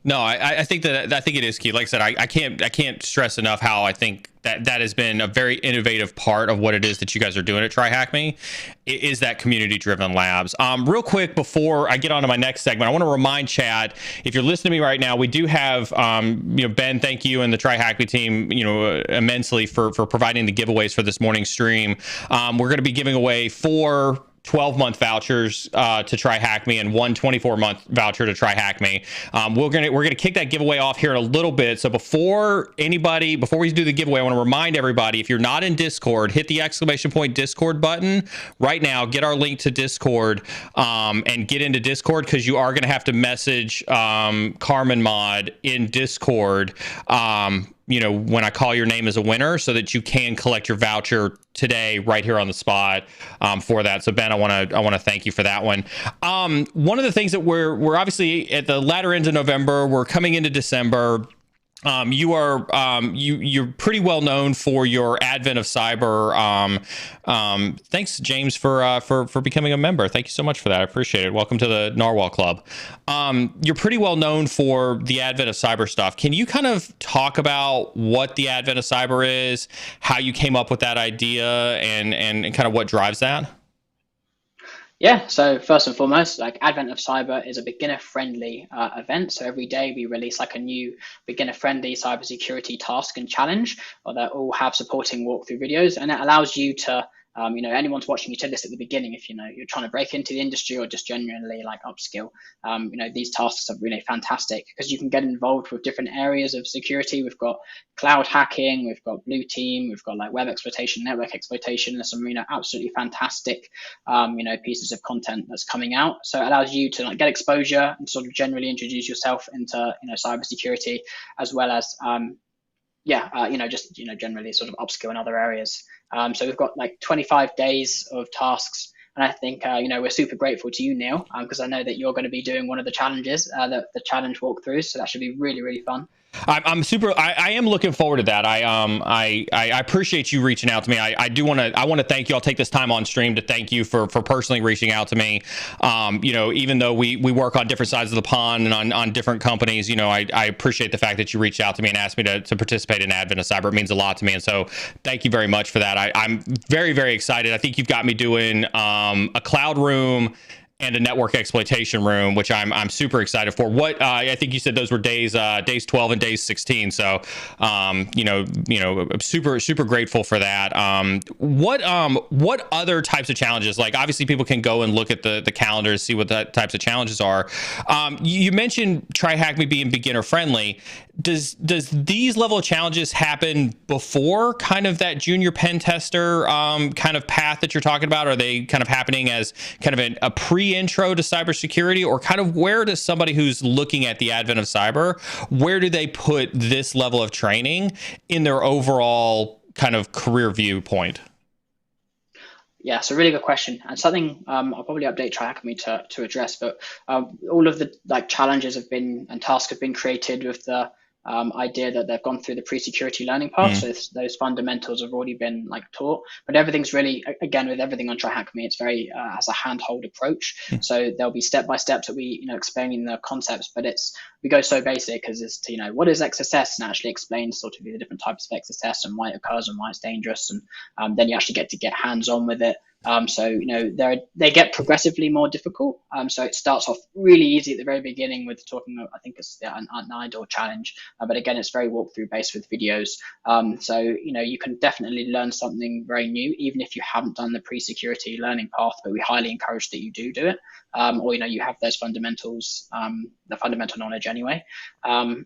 No, I think it is key. Like I said, I can't stress enough how I think that has been a very innovative part of what it is that you guys are doing at TryHackMe, is that community-driven labs. Real quick before I get on to my next segment, I want to remind Chad, if you're listening to me right now, we do have Ben, thank you, and the TryHackMe team immensely for providing the giveaways for this morning's stream. We're going to be giving away 4 12-month vouchers to TryHackMe and 1 24-month voucher to TryHackMe. We're gonna kick that giveaway off here in a little bit. So before we do the giveaway, I want to remind everybody, if you're not in Discord, hit the ! Discord button right now. Get our link to Discord and get into Discord, because you are gonna have to message Carmen Mod in Discord. When I call your name as a winner, so that you can collect your voucher today right here on the spot for that. So Ben, I want to thank you for that one. One of the things that we're obviously at the latter end of November, we're coming into December. You're pretty well known for your Advent of Cyber. Thanks, James, for becoming a member. Thank you so much for that. I appreciate it. Welcome to the Narwhal Club. You're pretty well known for the Advent of Cyber stuff. Can you kind of talk about what the Advent of Cyber is, how you came up with that idea, and kind of what drives that? Yeah, so first and foremost, Advent of Cyber is a beginner-friendly event. So every day we release a new beginner-friendly cybersecurity task and challenge, that all have supporting walkthrough videos, and it allows you to anyone's watching you to this at the beginning, if you're trying to break into the industry or just genuinely upskill. These tasks are really fantastic, because you can get involved with different areas of security. We've got cloud hacking, we've got blue team, we've got web exploitation, network exploitation. There's some absolutely fantastic pieces of content that's coming out. So it allows you to get exposure and sort of generally introduce yourself into cybersecurity, as well as generally sort of upskill in other areas. So we've got 25 days of tasks, and I think we're super grateful to you, Neil, because I know that you're going to be doing one of the challenges, the challenge walkthroughs. So that should be really, really fun. I am looking forward to that. I appreciate you reaching out to me. I want to thank you. I'll take this time on stream to thank you for personally reaching out to me. Even though we work on different sides of the pond and on different companies, I appreciate the fact that you reached out to me and asked me to participate in Advent of Cyber. It means a lot to me. And so thank you very much for that. I'm very, very excited. I think you've got me doing a cloud room and a network exploitation room, which I'm super excited for. What I think you said those were days 12 and days 16. So I'm super grateful for that. What other types of challenges? Like obviously people can go and look at the calendar to see what the types of challenges are. You mentioned TryHackMe being beginner friendly. Does these level of challenges happen before kind of that junior pen tester kind of path that you're talking about? Are they kind of happening as kind of a pre-intro to cybersecurity, or kind of where does somebody who's looking at the advent of cyber, where do they put this level of training in their overall kind of career viewpoint? Yeah, it's a really good question, and something I'll probably update TryHackMe to address. But all of the challenges have been and tasks have been created with the idea that they've gone through the pre-security learning path. So those fundamentals have already been taught, but everything's really, again, with everything on TryHackMe, it's very has a handhold approach. So there'll be step-by-steps that we explaining the concepts, but we go so basic as is to what is XSS, and actually explain sort of the different types of XSS and why it occurs and why it's dangerous, and then you actually get to get hands-on with it. So they get progressively more difficult. So it starts off really easy at the very beginning with talking. I think it's an idle challenge, but again, it's very walkthrough based with videos. So you can definitely learn something very new, even if you haven't done the pre-security learning path. But we highly encourage that you do it, or you have those fundamentals, the fundamental knowledge anyway. And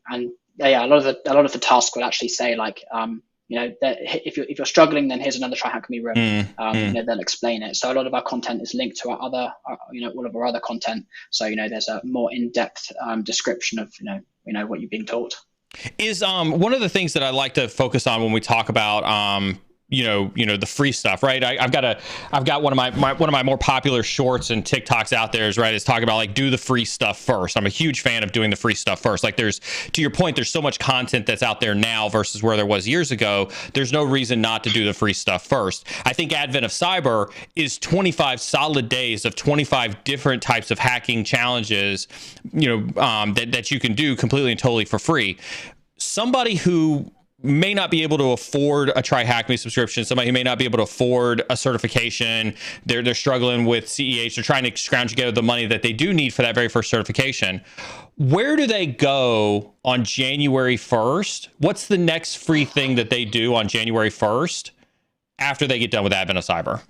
yeah, a lot of the tasks will actually say that if you're struggling, then here's another TryHackMe room. They'll explain it. So a lot of our content is linked to our other, all of our other content. So there's a more in-depth description of what you're being taught. Is one of the things that I like to focus on when we talk about the free stuff, right? I've got one of my more popular shorts and TikToks out there is talking about do the free stuff first. I'm a huge fan of doing the free stuff first. There's, to your point, there's so much content that's out there now versus where there was years ago. There's no reason not to do the free stuff first. I think advent of cyber is 25 solid days of 25 different types of hacking challenges, that you can do completely and totally for free. Somebody who may not be able to afford a TryHackMe subscription, somebody who may not be able to afford a certification, they're struggling with CEH, they're trying to scrounge together the money that they do need for that very first certification. Where do they go on January 1st? What's the next free thing that they do on January 1st after they get done with Advent of Cyber?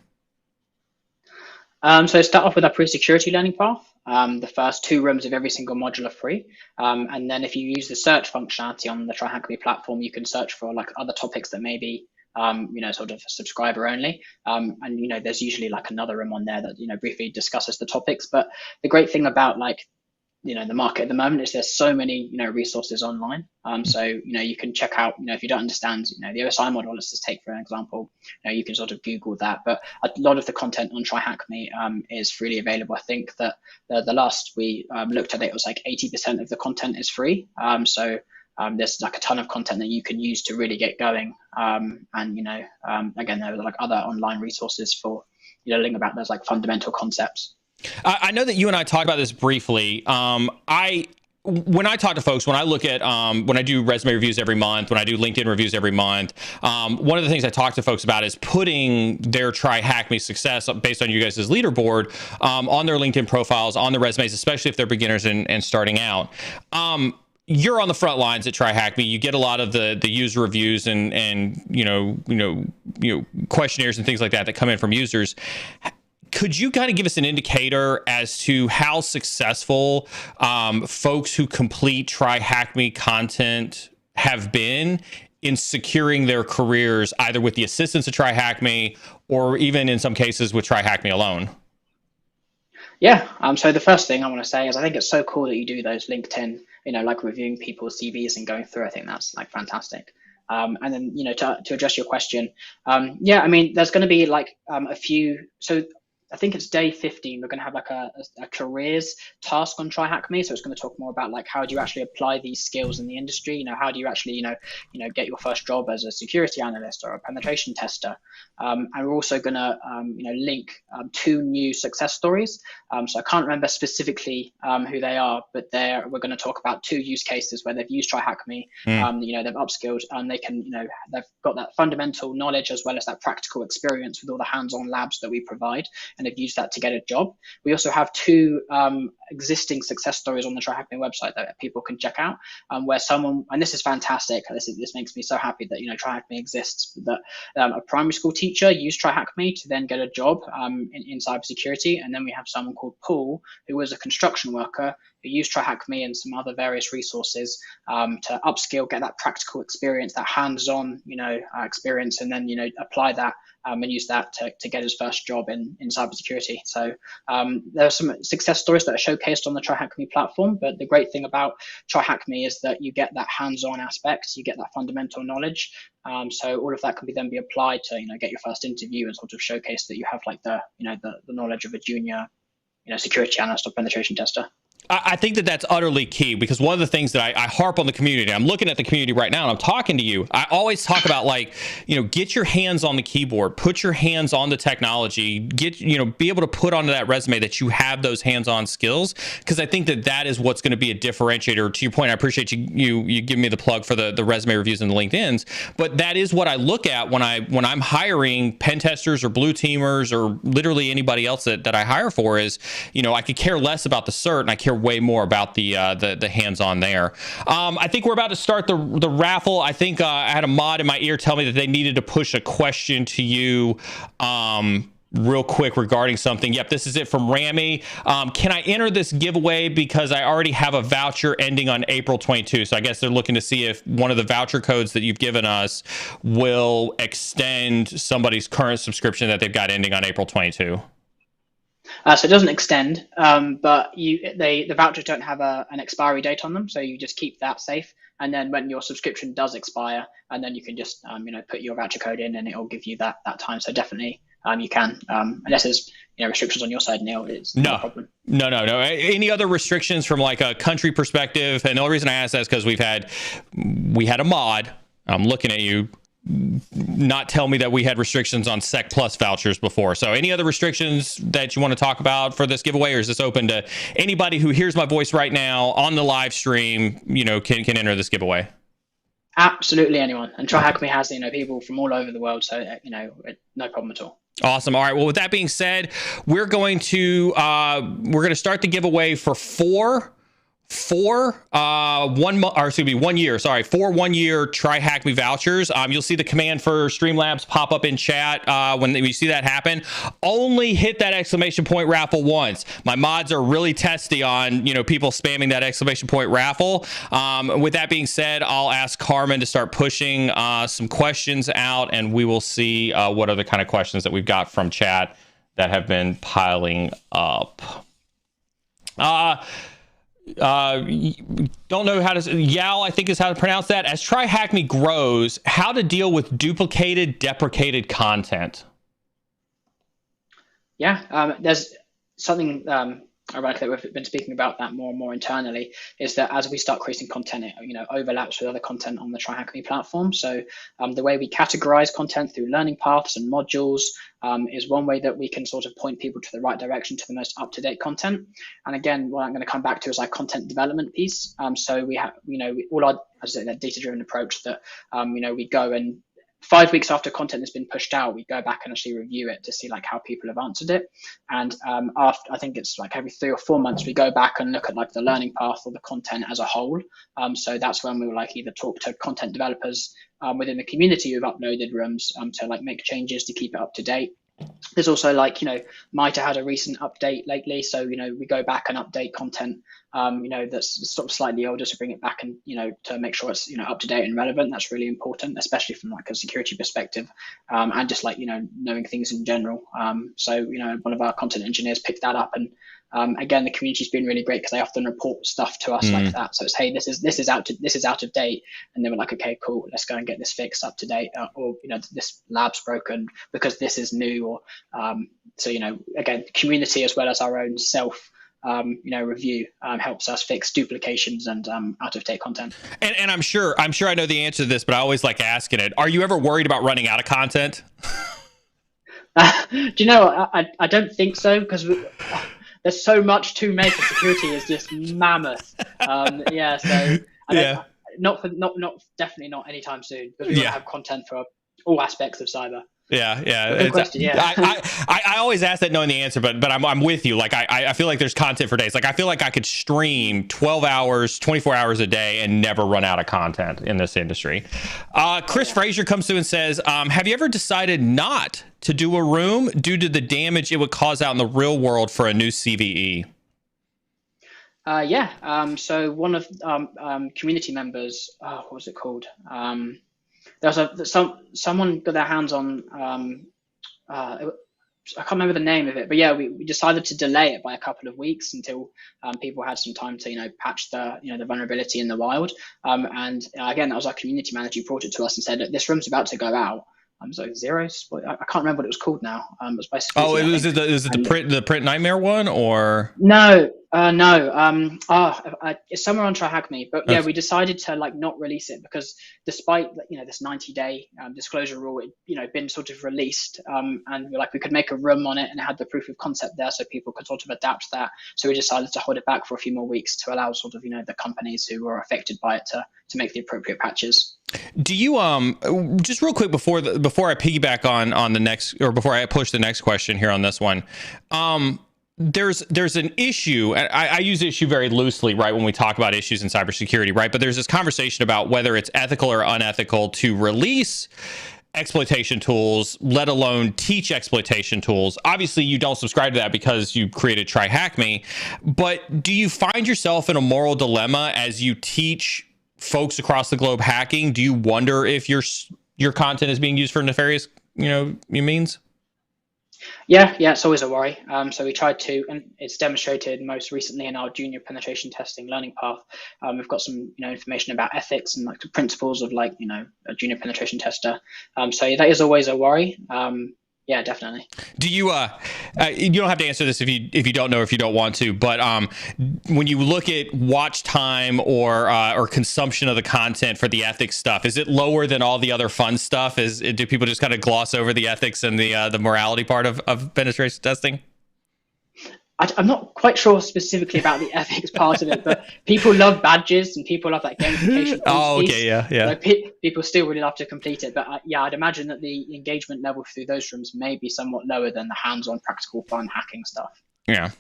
So start off with our pre-security learning path. The first 2 rooms of every single module are free. And then if you use the search functionality on the TryHackMe platform, you can search for other topics that may be, sort of subscriber only. And, there's usually another room on there that, briefly discusses the topics. But the great thing about the market at the moment is there's so many, resources online. So, you can check out, if you don't understand, the OSI model, let's just take for an example, you can sort of Google that. But a lot of the content on TryHackMe is freely available. I think that the last we looked at it was 80% of the content is free. So there's a ton of content that you can use to really get going. And, again, there are other online resources for, learning about those fundamental concepts. I know that you and I talked about this briefly. When I talk to folks, when I look at, when I do resume reviews every month, when I do LinkedIn reviews every month, one of the things I talk to folks about is putting their TryHackMe success based on you guys' leaderboard on their LinkedIn profiles, on their resumes, especially if they're beginners and starting out. You're on the front lines at TryHackMe. You get a lot of the user reviews and questionnaires and things like that come in from users. Could you kind of give us an indicator as to how successful folks who complete TryHackMe content have been in securing their careers, either with the assistance of TryHackMe or even in some cases with TryHackMe alone? Yeah. So the first thing I want to say is I think it's so cool that you do those LinkedIn, reviewing people's CVs and going through. I think that's fantastic. And then, to address your question, there's going to be a few. So I think it's day 15. We're going to have a careers task on TryHackMe. So it's going to talk more about how do you actually apply these skills in the industry? How do you actually, get your first job as a security analyst or a penetration tester? And we're also going to, link 2 new success stories. So I can't remember specifically who they are, but we're going to talk about 2 use cases where they've used TryHackMe. They've upskilled and they can, they've got that fundamental knowledge as well as that practical experience with all the hands-on labs that we provide. and have used that to get a job. We also have two existing success stories on the TryHackMe website that people can check out, where someone, and this is fantastic, this makes me so happy that TryHackMe exists, that a primary school teacher used TryHackMe to then get a job in cybersecurity. And then we have someone called Paul, who was a construction worker, who used TryHackMe and some other various resources to upskill, get that practical experience, that hands-on experience, and then apply that and use that to get his first job in cybersecurity. So there are some success stories that are showcased on the TryHackMe platform, but the great thing about TryHackMe is that you get that hands-on aspect, you get that fundamental knowledge. So all of that can then be applied to get your first interview and sort of showcase that you have like the knowledge of a junior security analyst or penetration tester. I think that's utterly key, because one of the things that I harp on the community, I'm looking at the community right now and I'm talking to you. I always talk about get your hands on the keyboard, put your hands on the technology, be able to put onto that resume that you have those hands-on skills, because I think that is what's going to be a differentiator. To your point, I appreciate you giving me the plug for the resume reviews and the LinkedIn's, but that is what I look at when I'm hiring pen testers or blue teamers or literally anybody else that I hire for is, I could care less about the cert and I care way more about the hands-on there. I think we're about to start the raffle. I think I had a mod in my ear tell me that they needed to push a question to you real quick regarding something. Yep, this is it from Rami. Can I enter this giveaway because I already have a voucher ending on April 22? So I guess they're looking to see if one of the voucher codes that you've given us will extend somebody's current subscription that they've got ending on April 22. So it doesn't extend, but the vouchers don't have an expiry date on them, so you just keep that safe. And then when your subscription does expire, and then you can just put your voucher code in, and it will give you that time. So definitely you can, unless there's restrictions on your side, Neil. It's no a problem. No. Any other restrictions from like a country perspective? And the only reason I ask that is because we had a mod. I'm looking at you. Not tell me that we had restrictions on Sec Plus vouchers before. So any other restrictions that you want to talk about for this giveaway, or is this open to anybody who hears my voice right now on the live stream, can enter this giveaway? Absolutely anyone. And TryHackMe has, people from all over the world. So, no problem at all. Awesome. All right. Well, with that being said, we're going to start the giveaway for four 1 year TryHackMe vouchers. You'll see the command for Streamlabs pop up in chat when you see that happen. Only hit that exclamation point raffle once. My mods are really testy on people spamming that exclamation point raffle. With that being said, I'll ask Carmen to start pushing some questions out, and we will see what other kind of questions that we've got from chat that have been piling up. Don't know how to, Yao, I think is how to pronounce that. As TryHackMe grows, how to deal with duplicated, deprecated content? Yeah, there's something ironically that we've been speaking about that more and more internally, is that as we start creating content, it overlaps with other content on the TryHackMe platform. So the way we categorize content through learning paths and modules is one way that we can sort of point people to the right direction, to the most up-to-date content. And again, what I'm going to come back to is our content development piece. So we have, all our, as I say, that data-driven approach that, we go and 5 weeks after content has been pushed out, we go back and actually review it to see like how people have answered it. And after, I think it's like every 3 or 4 months, we go back and look at like the learning path or the content as a whole. So that's when we will like either talk to content developers within the community who've uploaded rooms to like make changes to keep it up to date. There's also like, MITRE had a recent update lately. So, we go back and update content, that's sort of slightly older to bring it back and, to make sure it's, up to date and relevant. That's really important, especially from like a security perspective, and just like, knowing things in general. So, one of our content engineers picked that up, and again, the community's been really great because they often report stuff to us like that. So it's, hey, this is out of date, and then we're like, okay, cool, let's go and get this fixed up to date, or this lab's broken because this is new, or so again, community as well as our own self review helps us fix duplications and out of date content. And I'm sure I know the answer to this, but I always like asking it. Are you ever worried about running out of content? Do you know? I don't think so, because there's so much to make. Security is just mammoth. So not definitely not anytime soon, because we don't have content for all aspects of cyber. Yeah, yeah. Good question. Yeah. I always ask that knowing the answer, but I'm with you. Like I feel like there's content for days. Like I feel like I could stream 12 hours, 24 hours a day and never run out of content in this industry. Chris Frazier comes through and says, have you ever decided not to do a room due to the damage it would cause out in the real world for a new CVE? Yeah. So one of community members, what was it called? There was someone got their hands on. I can't remember the name of it, but yeah, we decided to delay it by a couple of weeks until people had some time to patch the the vulnerability in the wild. And again, that was our community manager who brought it to us and said that this room's about to go out. So zero. I can't remember what it was called now. It was basically. Oh, is it the print nightmare one or? No. It's somewhere on TryHackMe, but yeah, we decided to not release it because despite this 90-day disclosure rule, it been sort of released, and we could make a room on it and it had the proof of concept there, so people could sort of adapt that. So we decided to hold it back for a few more weeks to allow sort of the companies who were affected by it to make the appropriate patches. Do you just real quick before I piggyback on the next, or before I push the next question here on this one, there's an issue. I use issue very loosely, right, when we talk about issues in cybersecurity, right? But there's this conversation about whether it's ethical or unethical to release exploitation tools, let alone teach exploitation tools. Obviously, you don't subscribe to that because you created TryHackMe, but do you find yourself in a moral dilemma as you teach folks across the globe hacking? Do you wonder if your content is being used for nefarious, means? Yeah, it's always a worry. So we tried to, and it's demonstrated most recently in our junior penetration testing learning path. We've got some, information about ethics and the principles of a junior penetration tester. So that is always a worry. Yeah, definitely. Do you you don't have to answer this if you don't know, if you don't want to, but when you look at watch time or consumption of the content for the ethics stuff, is it lower than all the other fun stuff? Do people just kind of gloss over the ethics and the morality part of penetration testing? I'm not quite sure specifically about the ethics part of it, but people love badges and people love that gamification. Oh, okay, yeah. People still really love to complete it, but I'd imagine that the engagement level through those rooms may be somewhat lower than the hands-on, practical, fun hacking stuff. Yeah.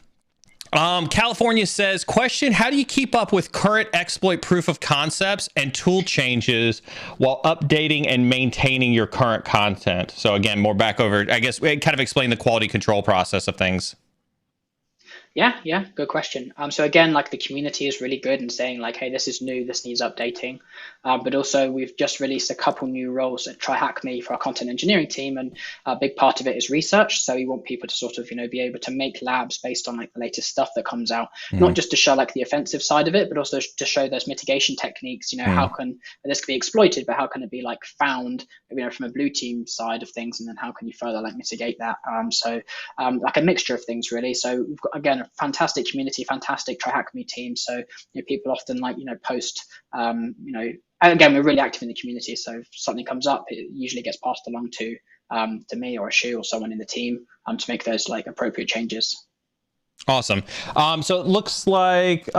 California says, question, how do you keep up with current exploit proof of concepts and tool changes while updating and maintaining your current content? So again, more back over, I guess, kind of explain the quality control process of things. Yeah, good question. So again, the community is really good in saying hey, this is new, this needs updating. But also we've just released a couple new roles at TryHackMe for our content engineering team, and a big part of it is research. So we want people to sort of be able to make labs based on the latest stuff that comes out, not just to show the offensive side of it, but also to show those mitigation techniques. How can this be exploited, but how can it be found from a blue team side of things, and then how can you further mitigate that? So a mixture of things really. So we've got again a fantastic community, fantastic TryHackMe team. So people often post, again, we're really active in the community. So if something comes up, it usually gets passed along to me or Ashu or someone in the team to make those appropriate changes. Awesome. So it looks like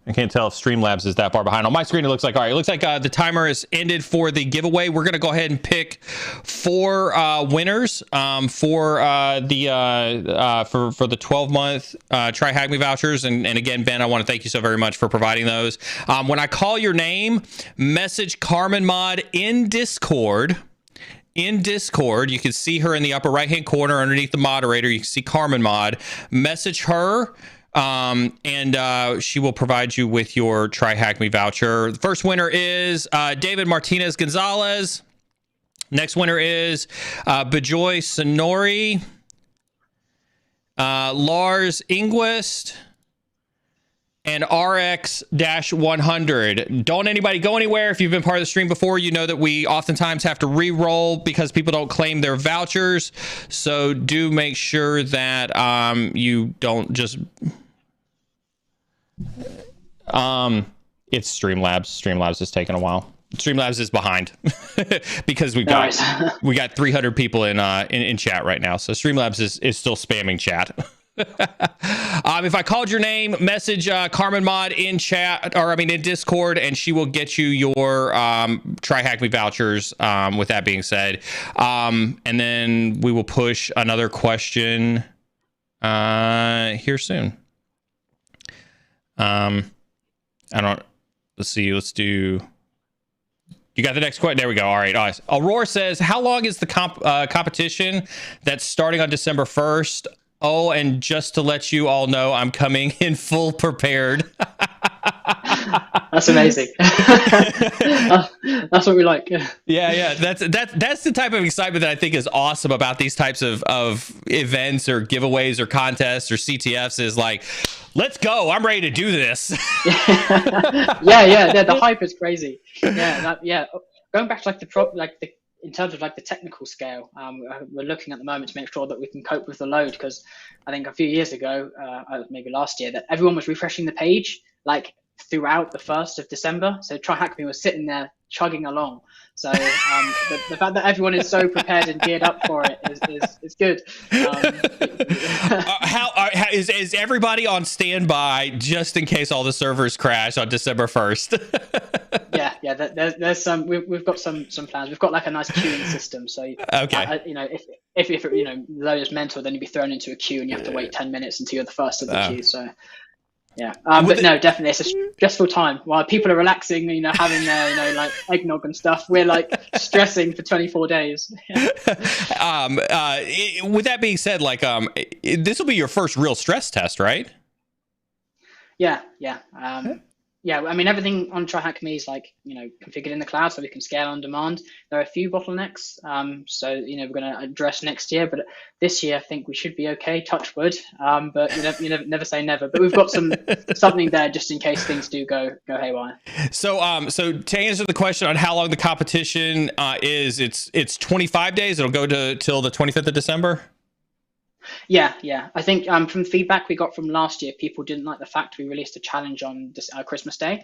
I can't tell if Streamlabs is that far behind. On my screen, it looks like, all right, it looks like the timer is ended for the giveaway. We're going to go ahead and pick 4 winners for the 12-month TryHackMe vouchers. And again, Ben, I want to thank you so very much for providing those. When I call your name, message Carmen Mod in Discord. In Discord, you can see her in the upper right-hand corner underneath the moderator. You can see Carmen Mod. Message her. And she will provide you with your TryHackMe voucher. The first winner is David Martinez Gonzalez. Next winner is Bejoy Sonori, Lars Ingwist, and RX-100. Don't anybody go anywhere. If you've been part of the stream before, you know that we oftentimes have to re-roll because people don't claim their vouchers. So do make sure that you don't just... It's Streamlabs. Streamlabs is taking a while. Streamlabs is behind because we got 300 people in chat right now. So Streamlabs is still spamming chat. If I called your name, message Carmen Mod in chat, or I mean in Discord, and she will get you your TryHackMe vouchers. With that being said, and then we will push another question here soon. I don't. Let's see. Let's do. You got the next question. There we go. All right. Nice. Aurora says, "How long is the competition that's starting on December 1st? Oh, and just to let you all know, I'm coming in full prepared." That's amazing. That's what we like. Yeah. That's the type of excitement that I think is awesome about these types of events or giveaways or contests or CTFs is like, let's go. I'm ready to do this. Yeah. The hype is crazy. Yeah. Going back to in terms of like the technical scale, we're looking at the moment to make sure that we can cope with the load, because I think a few years ago, maybe last year, that everyone was refreshing the page like throughout the 1st of December. So TryHackMe was sitting there chugging along. So the fact that everyone is so prepared and geared up for it is good. Is everybody on standby just in case all the servers crash on December 1st? Yeah. There's some. We've got some plans. We've got like a nice queuing system. So okay, if load is mental, then you'd be thrown into a queue and you have to wait 10 minutes until you're the first of the queue. So. Yeah, but no, definitely, it's a stressful time. While people are relaxing, having their, like eggnog and stuff, we're like stressing for 24 days. With that being said, like, this will be your first real stress test, right? Yeah. I mean, everything on TryHackMe is configured in the cloud, so we can scale on demand. There are a few bottlenecks, so we're going to address next year. But this year, I think we should be okay. Touch wood, but you never say never. But we've got something there just in case things do go haywire. So to answer the question on how long the competition is, it's 25 days. It'll go till the 25th of December. Yeah. I think from feedback we got from last year, people didn't like the fact we released a challenge on this Christmas Day.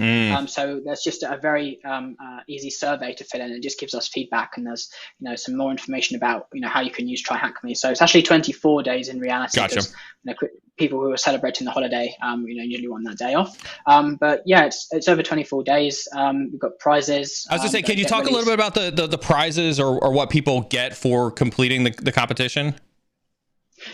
So there's just a very easy survey to fill in. It just gives us feedback, and there's some more information about how you can use TryHackMe. So it's actually 24 days in reality. Gotcha. People who are celebrating the holiday, usually want that day off. But yeah, it's over 24 days. We've got prizes. I was gonna say, can you talk a little bit about the prizes or what people get for completing the competition?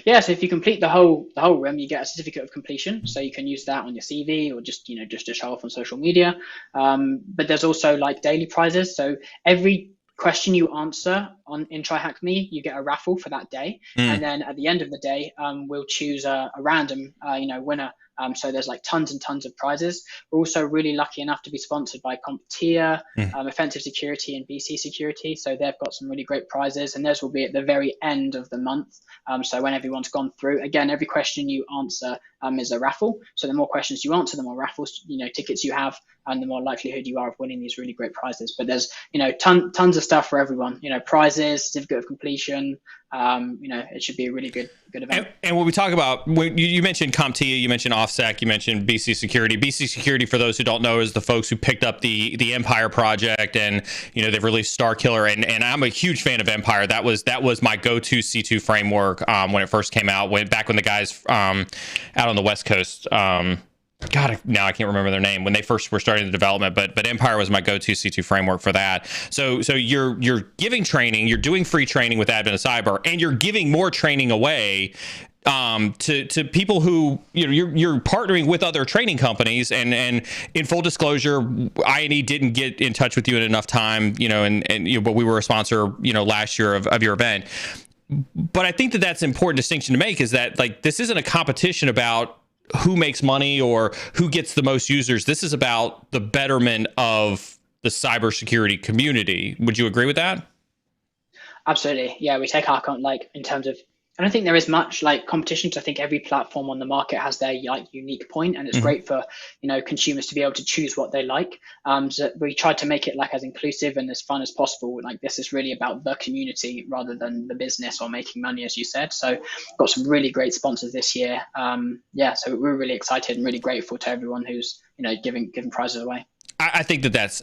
Yeah, so if you complete the whole rim, you get a certificate of completion. So you can use that on your CV or just to show off on social media. But there's also like daily prizes. So every question you answer in TryHackMe, you get a raffle for that day. And then at the end of the day, we'll choose a random winner. So there's like tons and tons of prizes. We're also really lucky enough to be sponsored by CompTIA, Offensive Security, and BC Security. So they've got some really great prizes, and those will be at the very end of the month. So when everyone's gone through, again, every question you answer is a raffle. So the more questions you answer, the more raffles, tickets you have, and the more likelihood you are of winning these really great prizes. But there's, tons of stuff for everyone. Prizes, certificate of completion. It should be a really good event. And when we talk about, you mentioned CompTIA, you mentioned OffSec, you mentioned BC Security. BC Security, for those who don't know, is the folks who picked up the Empire project, and they've released Starkiller, and I'm a huge fan of Empire. That was my go-to C2 framework when it first came out. Back when the guys out on the West Coast. God, now I can't remember their name when they first were starting the development, but Empire was my go-to C2 framework for that. So you're giving training, you're doing free training with Advent of Cyber, and you're giving more training away to people who you're partnering with other training companies. And in full disclosure, I&E didn't get in touch with you in enough time, but we were a sponsor, last year of your event. But I think that's an important distinction to make, is that like this isn't a competition about who makes money or who gets the most users. This is about the betterment of the cybersecurity community. Would you agree with that? Absolutely. Yeah, we take our in terms of, I don't think there is much like competition, because I think every platform on the market has their unique point, and it's great for consumers to be able to choose what they like. So we tried to make it like as inclusive and as fun as possible. Like this is really about the community rather than the business or making money, as you said. So got some really great sponsors this year. So we're really excited and really grateful to everyone who's giving prizes away. I think that's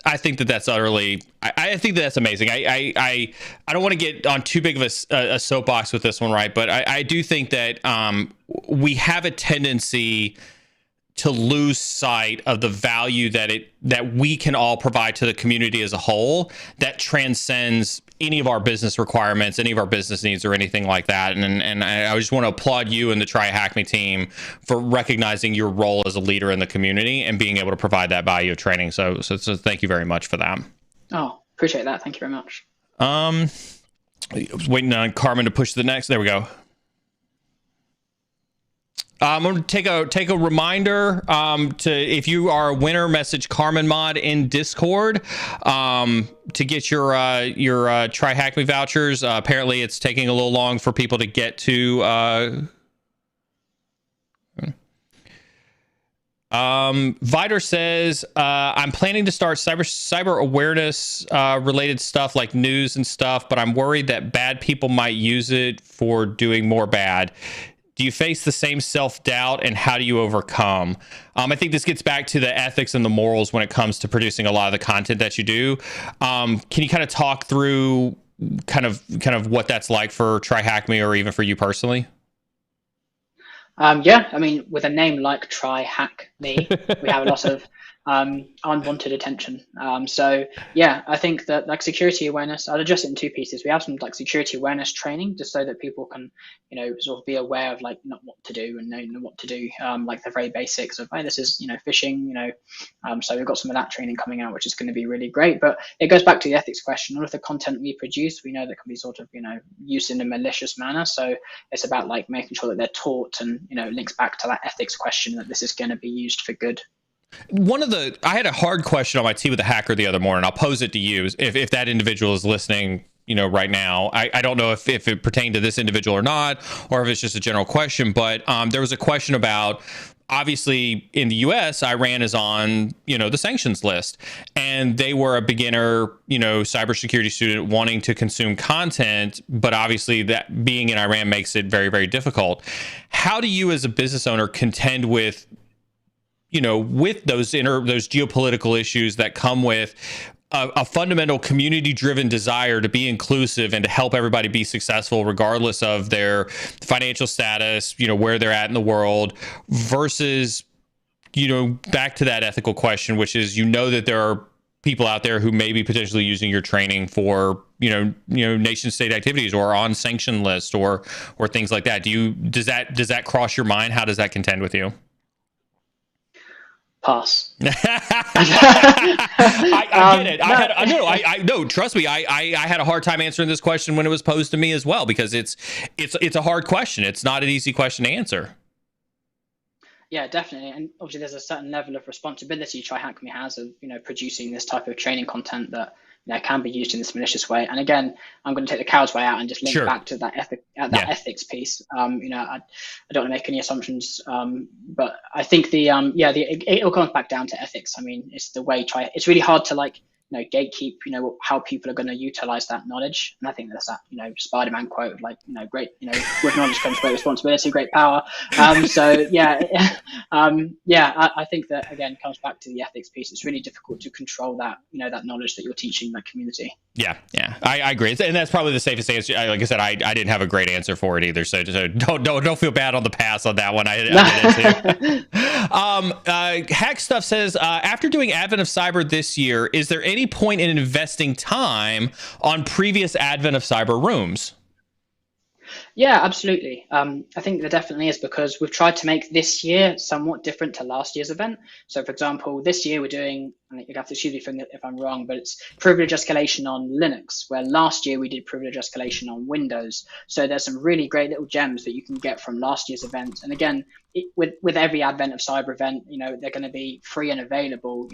utterly. I think that's amazing. I don't want to get on too big of a soapbox with this one, right? But I do think that we have a tendency to lose sight of the value that we can all provide to the community as a whole that transcends any of our business requirements, any of our business needs, or anything like that. And I just want to applaud you and the TryHackMe team for recognizing your role as a leader in the community and being able to provide that value of training. So thank you very much for that. Oh, appreciate that. Thank you very much. I was waiting on Carmen to push the next. There we go. I'm going to take a reminder to, if you are a winner, message Carmen Mod in Discord to get your TryHackMe vouchers. Apparently, it's taking a little long for people to get to. Viter says, I'm planning to start cyber awareness related stuff like news and stuff, but I'm worried that bad people might use it for doing more bad. Do you face the same self-doubt, and how do you overcome? I think this gets back to the ethics and the morals when it comes to producing a lot of the content that you do. Can you kind of talk through kind of what that's like for TryHackMe, or even for you personally? Yeah, I mean, with a name like TryHackMe, we have a lot of unwanted attention. So yeah, I think that like security awareness, I'll address it in two pieces. We have some like security awareness training just so that people can, sort of be aware of like not what to do and know what to do, like the very basics of, hey, this is, phishing, so we've got some of that training coming out, which is going to be really great. But it goes back to the ethics question. All of the content we produce, we know that can be sort of, used in a malicious manner. So it's about like making sure that they're taught and, links back to that ethics question that this is going to be used for good. I had a hard question on my Tea with a Hacker the other morning. I'll pose it to you if that individual is listening, right now. I don't know if it pertained to this individual or not, or if it's just a general question, but there was a question about, obviously in the US, Iran is on, the sanctions list, and they were a beginner, cybersecurity student wanting to consume content, but obviously that being in Iran makes it very, very difficult. How do you as a business owner contend with with those geopolitical issues that come with a fundamental community-driven desire to be inclusive and to help everybody be successful, regardless of their financial status, where they're at in the world, versus, back to that ethical question, which is, that there are people out there who may be potentially using your training for, nation state activities or on sanction list or things like that. Does that cross your mind? How does that contend with you? Pass. I get it. I know. Trust me. I had a hard time answering this question when it was posed to me as well, because it's a hard question. It's not an easy question to answer. Yeah, definitely. And obviously there's a certain level of responsibility TryHackMe has of, producing this type of training content that can be used in this malicious way. And again, I'm going to take the cow's way out and just link back to that ethics piece. I don't want to make any assumptions, but I think it all comes back down to ethics. I mean, it's the way it's really hard to gatekeep, how people are going to utilize that knowledge. And I think that's that, Spider-Man quote, great, with knowledge comes great responsibility, great power. I think that again comes back to the ethics piece. It's really difficult to control that, that knowledge that you're teaching the community. Yeah, I agree, and that's probably the safest answer. Like I said, I didn't have a great answer for it either, so don't feel bad on the pass on that one. I did too. Hack Stuff says, after doing Advent of Cyber this year, is there any point in investing time on previous Advent of Cyber rooms? Yeah, absolutely. I think there definitely is, because we've tried to make this year somewhat different to last year's event. So, for example, this year we're doing, and you have to excuse me if I'm wrong, but it's privilege escalation on Linux, where last year we did privilege escalation on Windows. So there's some really great little gems that you can get from last year's event. And again, with every Advent of Cyber event, they're going to be free and available,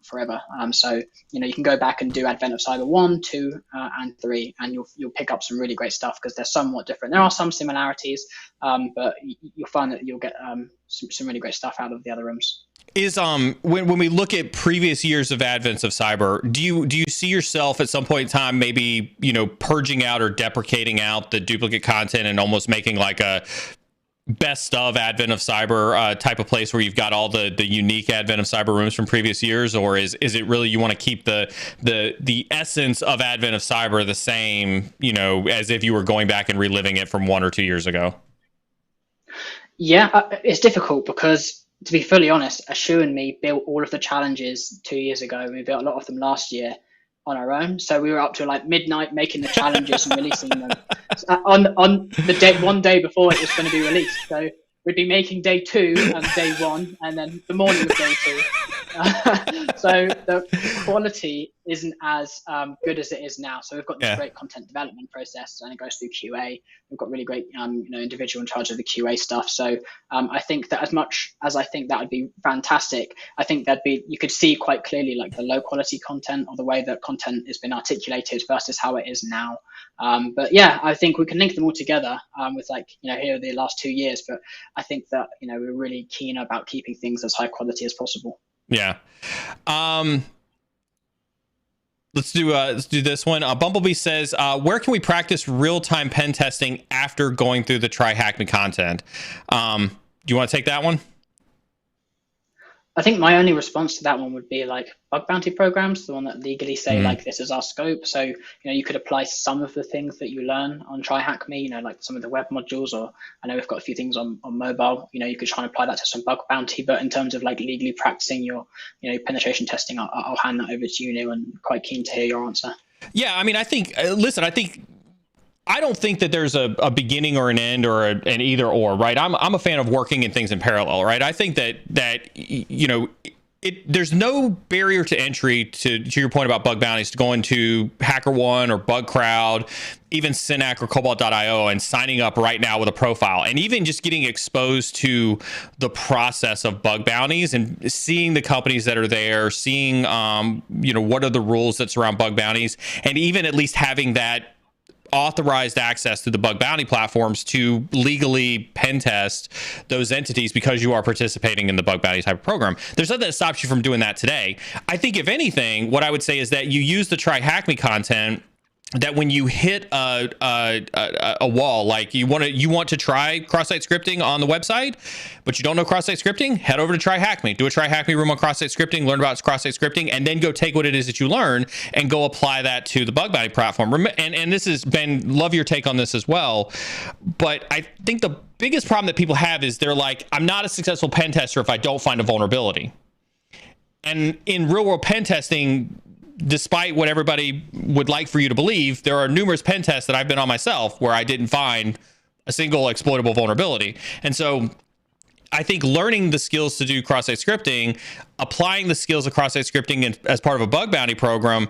forever. So, you can go back and do Advent of Cyber 1, 2, and 3, and you'll pick up some really great stuff because they're somewhat different. There are some similarities, but you'll find that you'll get some really great stuff out of the other rooms. Is when we look at previous years of Advents of Cyber, do you see yourself at some point in time maybe purging out or deprecating out the duplicate content and almost making like a best of Advent of Cyber type of place where you've got all the unique Advent of Cyber rooms from previous years, or is it really you want to keep the essence of Advent of Cyber the same, as if you were going back and reliving it from 1 or 2 years ago? Yeah, it's difficult because, to be fully honest, Ashu and me built all of the challenges 2 years ago, and we built a lot of them last year on our own. So we were up to like midnight making the challenges and releasing them on the day, one day before it was going to be released. So we'd be making day 2 and day 1, and then the morning of day 2. So the quality isn't as good as it is now. So we've got this great content development process, and it goes through QA. We've got really great individual in charge of the QA stuff. So I think that as much as I think that would be fantastic, I think you could see quite clearly like the low quality content, or the way that content has been articulated versus how it is now. But yeah, I think we can link them all together with here are the last 2 years. But I think that we're really keen about keeping things as high quality as possible. Yeah. Let's do this one. Bumblebee says, where can we practice real-time pen testing after going through the TryHackMe content? Do you want to take that one? I think my only response to that one would be like bug bounty programs, the one that legally say like this is our scope. So you could apply some of the things that you learn on TryHackMe, like some of the web modules, or I know we've got a few things on mobile. You could try and apply that to some bug bounty. But in terms of like legally practicing your penetration testing, I'll hand that over to you, Neil, and quite keen to hear your answer. Yeah, I mean, I think I don't think that there's a beginning or an end or an either or, right? I'm a fan of working in things in parallel, right? I think that there's no barrier to entry to your point about bug bounties, to go into HackerOne or BugCrowd, even Synac or Cobalt.io, and signing up right now with a profile, and even just getting exposed to the process of bug bounties and seeing the companies that are there, seeing what are the rules that surround bug bounties, and even at least having that authorized access to the bug bounty platforms to legally pen test those entities because you are participating in the bug bounty type of program. There's nothing that stops you from doing that today. I think if anything, what I would say is that you use the TryHackMe content, that when you hit a wall, like you want to try cross-site scripting on the website, but you don't know cross-site scripting, head over to TryHackMe, do a TryHackMe room on cross-site scripting, learn about cross-site scripting, and then go take what it is that you learn and go apply that to the bug bounty platform. And this is, Ben, love your take on this as well. But I think the biggest problem that people have is they're like, I'm not a successful pen tester if I don't find a vulnerability. And in real world pen testing, despite what everybody would like for you to believe, there are numerous pen tests that I've been on myself where I didn't find a single exploitable vulnerability. And so I think learning the skills to do cross-site scripting, applying the skills of cross-site scripting as part of a bug bounty program,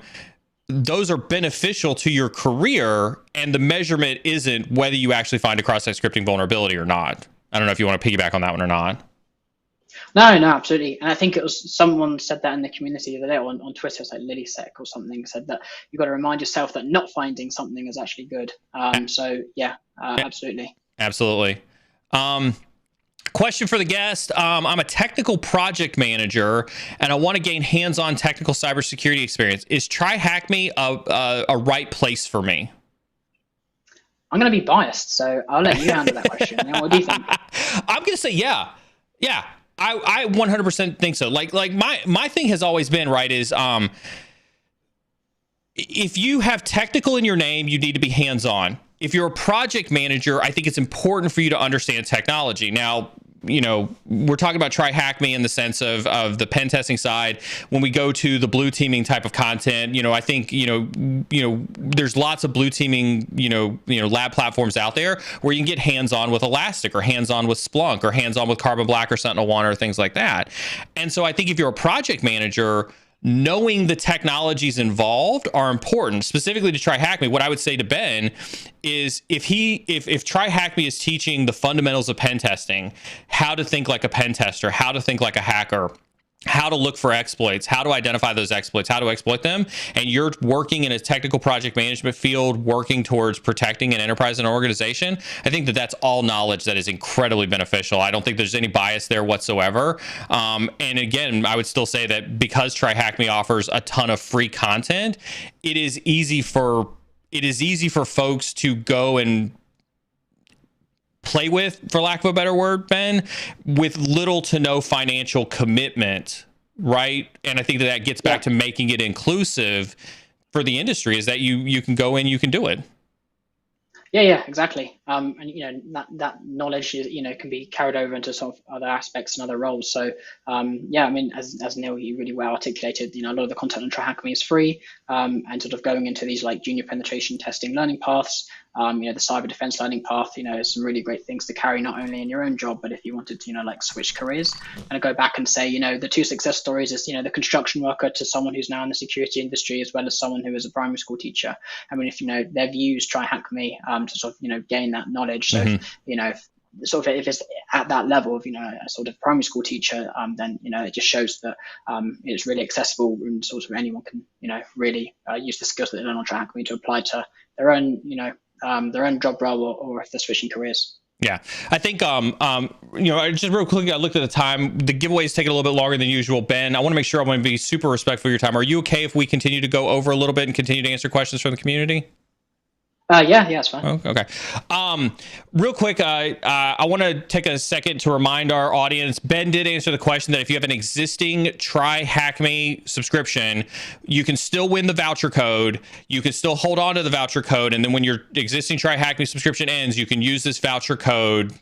those are beneficial to your career, and the measurement isn't whether you actually find a cross-site scripting vulnerability or not. I don't know if you want to piggyback on that one or not. No, absolutely. And I think it was someone said that in the community the other day on Twitter, it's like LilySec or something, said that you've got to remind yourself that not finding something is actually good. So yeah, absolutely. Absolutely. Question for the guest. I'm a technical project manager and I want to gain hands-on technical cybersecurity experience. Is TryHackMe a right place for me? I'm going to be biased, so I'll let you handle that question. What do you think? I'm going to say yeah. Yeah. I 100% think so. Like my thing has always been, right, is if you have technical in your name, you need to be hands-on. If you're a project manager, I think it's important for you to understand technology. Now, we're talking about TryHackMe in the sense of the pen testing side. When we go to the blue teaming type of content, I think, there's lots of blue teaming, lab platforms out there where you can get hands-on with Elastic or hands-on with Splunk or hands-on with Carbon Black or SentinelOne or things like that. And so I think if you're a project manager, knowing the technologies involved are important. Specifically to TryHackMe, what I would say to Ben is if TryHackMe is teaching the fundamentals of pen testing, how to think like a pen tester, how to think like a hacker, how to look for exploits, how to identify those exploits, how to exploit them, and you're working in a technical project management field, working towards protecting an enterprise and an organization, I think that that's all knowledge that is incredibly beneficial. I don't think there's any bias there whatsoever. And again, I would still say that because TryHackMe offers a ton of free content, it is easy for folks to go and play with, for lack of a better word, Ben, with little to no financial commitment, right? And I think that gets back to making it inclusive for the industry, is that you can go in, you can do it. Yeah, exactly. And that knowledge is, can be carried over into sort of other aspects and other roles. So yeah, I mean, as Neil, you really well articulated, a lot of the content on TryHackMe is free, and sort of going into these like junior penetration testing learning paths, the cyber defense learning path, some really great things to carry not only in your own job, but if you wanted to, like switch careers and go back and say, the two success stories is, the construction worker to someone who's now in the security industry, as well as someone who is a primary school teacher. I mean, if they've used TryHackMe to sort of gain that knowledge. So if it's at that level of a sort of primary school teacher, then it just shows that it's really accessible and sort of anyone can really use the skills that they learn on TryHackMe to apply to their own their own job role, or if they're switching careers. Yeah, I think, just real quickly, I looked at the time. The giveaway is taking a little bit longer than usual. Ben, I want to make sure I want to be super respectful of your time. Are you okay if we continue to go over a little bit and continue to answer questions from the community? Yeah, it's fine. Oh, okay. Real quick, I want to take a second to remind our audience, Ben did answer the question that if you have an existing TryHackMe subscription, you can still win the voucher code. You can still hold on to the voucher code. And then when your existing TryHackMe subscription ends, you can use this voucher code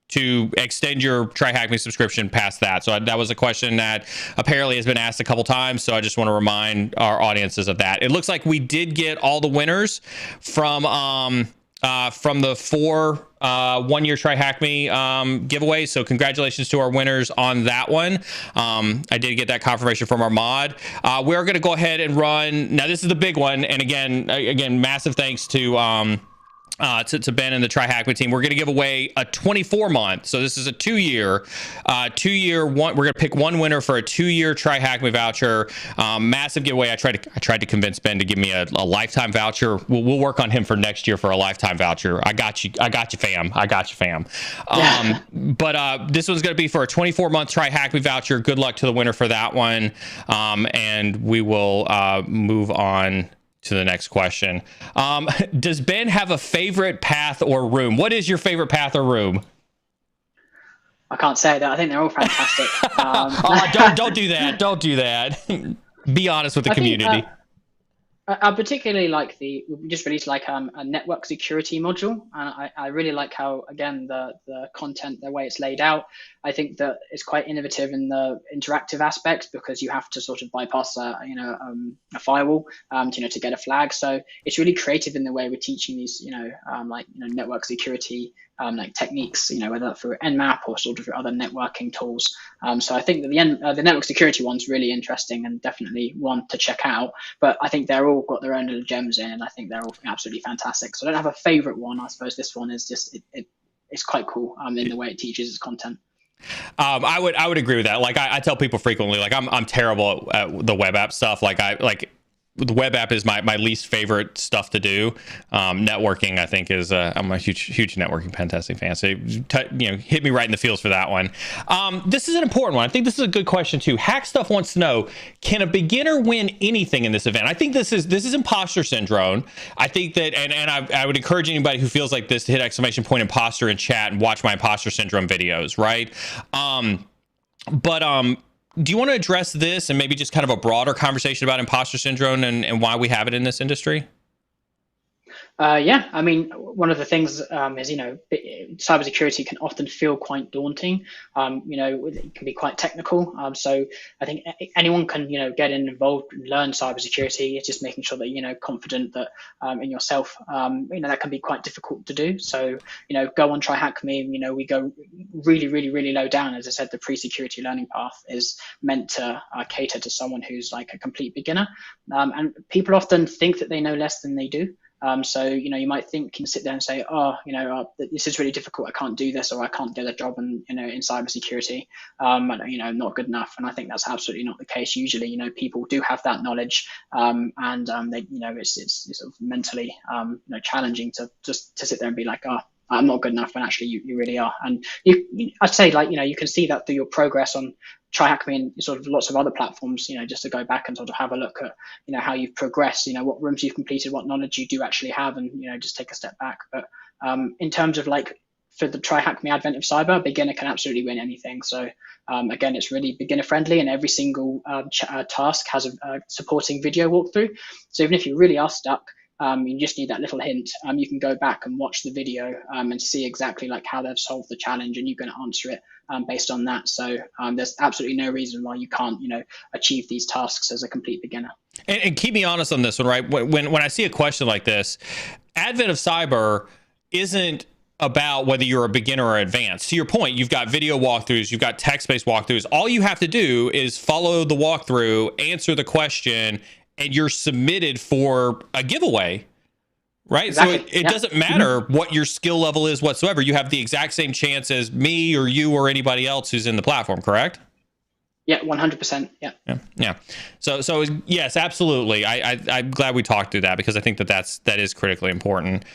to extend your TryHackMe subscription past that. So that was a question that apparently has been asked a couple times. So I just want to remind our audiences of that. It looks like we did get all the winners from the 4 one-year TryHackMe giveaway. So congratulations to our winners on that one. I did get that confirmation from our mod. We're going to go ahead and run. Now, this is the big one. And again, massive thanks to Ben and the TryHackMe team. We're going to give away a 24-month. So this is a 2-year one. We're going to pick one winner for a 2-year TryHackMe voucher. Massive giveaway. I tried to convince Ben to give me a lifetime voucher. We'll work on him for next year for a lifetime voucher. I got you, fam. But this one's going to be for a 24-month TryHackMe voucher. Good luck to the winner for that one. And we will move on to the next question. Does Ben have a favorite path or room? What is your favorite path or room? I can't say that. I think they're all fantastic. Don't do that. Don't do that. Be honest with the community. I particularly like we just released a network security module, and I really like how, again, the content, the way it's laid out. I think that it's quite innovative in the interactive aspects, because you have to sort of bypass a firewall to get a flag. So it's really creative in the way we're teaching these network security techniques, whether through Nmap or sort of other networking tools. So I think that the network security one's really interesting and definitely one to check out. But I think they're all got their own little gems in, and I think they're all absolutely fantastic. So I don't have a favorite one. I suppose this one is just it's quite cool in the way it teaches its content. I would agree with that. Like I tell people frequently, like I'm terrible at the web app stuff. The web app is my least favorite stuff to do. Networking, I think, is I'm a huge networking pen testing fan. So hit me right in the feels for that one. This is an important one. I think this is a good question too. Hack Stuff wants to know: can a beginner win anything in this event? I think this is imposter syndrome. I think that, and I would encourage anybody who feels like this to hit exclamation point imposter in chat and watch my imposter syndrome videos. Right. Do you want to address this and maybe just kind of a broader conversation about imposter syndrome and why we have it in this industry? Yeah, I mean, one of the things is, cybersecurity can often feel quite daunting. It can be quite technical. So I think anyone can, get involved and learn cybersecurity. It's just making sure that, confident that in yourself, that can be quite difficult to do. So, go on TryHackMe. We go really, really, really low down. As I said, the pre-security learning path is meant to cater to someone who's like a complete beginner. And people often think that they know less than they do. So, you might think, you can sit there and say, this is really difficult. I can't do this, or I can't get a job in cybersecurity. I'm not good enough. And I think that's absolutely not the case. Usually, people do have that knowledge, and they, it's sort of mentally, challenging to just to sit there and be like, I'm not good enough, when actually you really are. And I'd say, you can see that through your progress on TryHackMe and sort of lots of other platforms, just to go back and sort of have a look at, how you've progressed, what rooms you've completed, what knowledge you do actually have, and, just take a step back. But in terms of for the TryHackMe advent of cyber, a beginner can absolutely win anything. So again, it's really beginner friendly, and every single task has a supporting video walkthrough. So even if you really are stuck, you just need that little hint. You can go back and watch the video and see exactly like how they've solved the challenge, and you can answer it based on that. So there's absolutely no reason why you can't, achieve these tasks as a complete beginner. And keep me honest on this one, right? When I see a question like this, advent of cyber isn't about whether you're a beginner or advanced. To your point, you've got video walkthroughs, you've got text-based walkthroughs. All you have to do is follow the walkthrough, answer the question, and you're submitted for a giveaway, right? Exactly. So it doesn't matter what your skill level is whatsoever. You have the exact same chance as me or you or anybody else who's in the platform, correct? Yeah, 100%. Yeah. So yes, absolutely. I'm glad we talked through that, because I think that is critically important.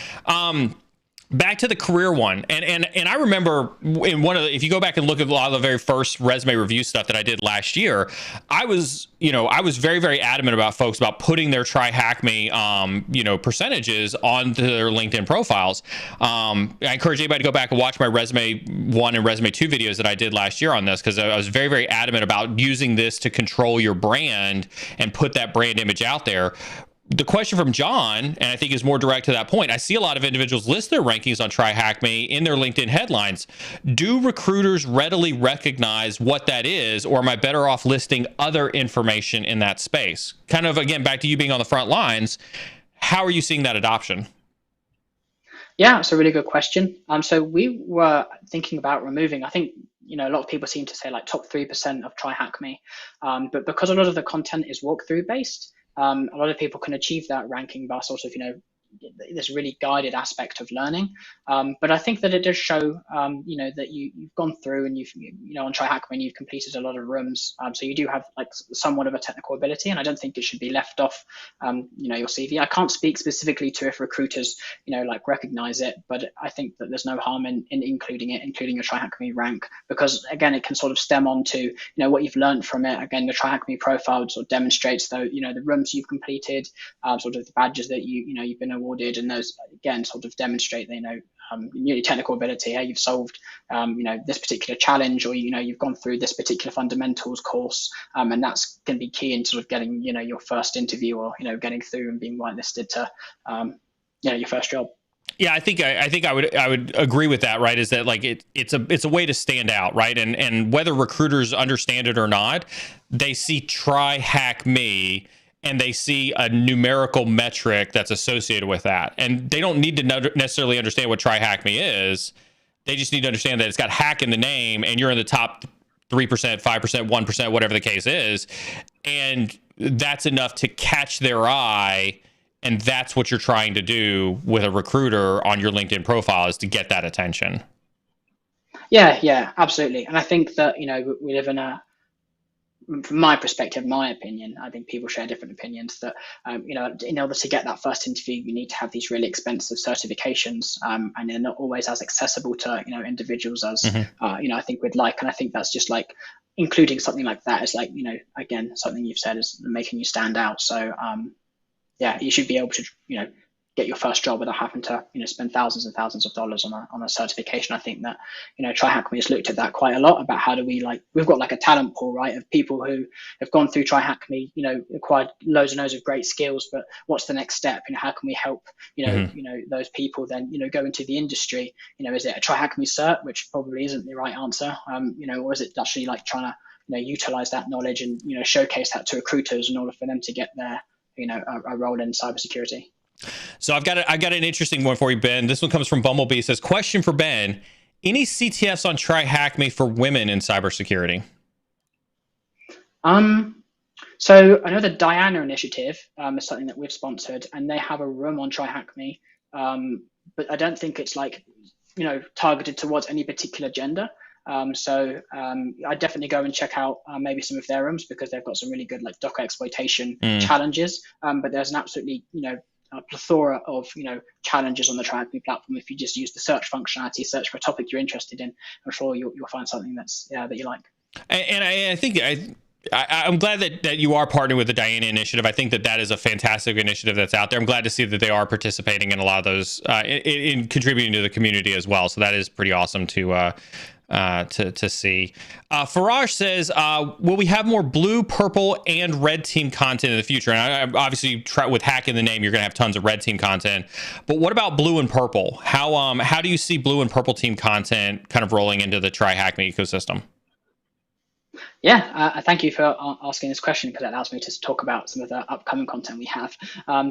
Back to the career one, and I remember in one of the, if you go back and look at a lot of the very first resume review stuff that I did last year, I was very, very adamant about folks about putting their TryHackMe percentages onto their LinkedIn profiles. I encourage anybody to go back and watch my resume 1 and resume 2 videos that I did last year on this, because I was very, very adamant about using this to control your brand and put that brand image out there. The question from John, and I think is more direct to that point, I see a lot of individuals list their rankings on TryHackMe in their LinkedIn headlines. Do recruiters readily recognize what that is, or am I better off listing other information in that space? Kind of, again, back to you being on the front lines, how are you seeing that adoption? Yeah, it's a really good question. So we were thinking about removing, I think, a lot of people seem to say like top 3% of TryHackMe, but because a lot of the content is walkthrough based, a lot of people can achieve that ranking by sort of, this really guided aspect of learning. But I think that it does show, that you've gone through and you've, on TryHackMe, you've completed a lot of rooms. So you do have like somewhat of a technical ability, and I don't think it should be left off, your CV. I can't speak specifically to if recruiters, recognize it, but I think that there's no harm in including your TryHackMe rank, because again, it can sort of stem on to, what you've learned from it. Again, the TryHackMe profile sort of demonstrates the rooms you've completed, sort of the badges that you've been awarded, and those again sort of demonstrate your technical ability. How you've solved this particular challenge, or you've gone through this particular fundamentals course, and that's going to be key in sort of getting your first interview, or getting through and being whitelisted to your first job. Yeah, I think I would agree with that, right? Is that like it's a way to stand out, right? And whether recruiters understand it or not, they see TryHackMe and they see a numerical metric that's associated with that. And they don't need to necessarily understand what TryHackMe is. They just need to understand that it's got hack in the name, and you're in the top 3%, 5%, 1%, whatever the case is. And that's enough to catch their eye. And that's what you're trying to do with a recruiter on your LinkedIn profile, is to get that attention. Yeah, absolutely. And I think that, we live in from my perspective, my opinion, I think people share different opinions, that, in order to get that first interview, you need to have these really expensive certifications, and they're not always as accessible to, individuals as, I think we'd like. And I think that's just like including something like that is like, again, something you've said is making you stand out. So, you should be able to, get your first job without having to, spend thousands and thousands of dollars on a certification. I think that, TryHackMe has looked at that quite a lot, about how do we we've got like a talent pool, right, of people who have gone through TryHackMe, acquired loads and loads of great skills, but what's the next step? How can we help, those people then, go into the industry? Is it a TryHackMe cert, which probably isn't the right answer, or is it actually like trying to, utilize that knowledge and, showcase that to recruiters in order for them to get their, a role in cybersecurity? So I've got an interesting one for you, Ben. This one comes from Bumblebee. It says, question for Ben: any CTFs on TryHackMe for women in cybersecurity? So I know the Diana initiative is something that we've sponsored, and they have a room on TryHackMe, but I don't think it's targeted towards any particular gender. So I definitely go and check out maybe some of their rooms, because they've got some really good Docker exploitation challenges. But there's an absolutely a plethora of challenges on the TryHackMe platform. If you just use the search functionality, search for a topic you're interested in, I'm sure you'll find something that you like. And I think I'm glad that you are partnering with the Diana Initiative. I think that is a fantastic initiative that's out there. I'm glad to see that they are participating in a lot of those, in contributing to the community as well. So that is pretty awesome to see. Faraj says, will we have more blue, purple, and red team content in the future? And I obviously with Hack in the name, you're going to have tons of red team content. But what about blue and purple? How do you see blue and purple team content kind of rolling into the TryHackMe ecosystem? Yeah, thank you for asking this question, because it allows me to talk about some of the upcoming content we have.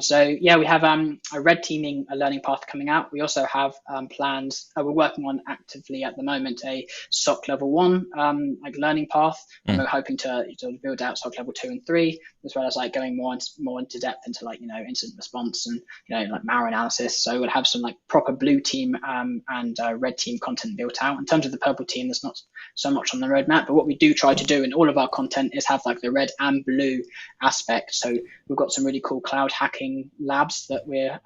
So yeah, we have a red teaming learning path coming out. We also have plans. We're working on actively at the moment a SOC level 1 like learning path, and we're hoping to build out SOC level 2 and 3, as well as like going more into depth into like incident response and like malware analysis. So we'll have some like proper blue team and red team content built out. In terms of the purple team, there's not so much on the roadmap, but what we do try to do in all of our content is have like the red and blue aspect. So we've got some really cool cloud hacking labs that we're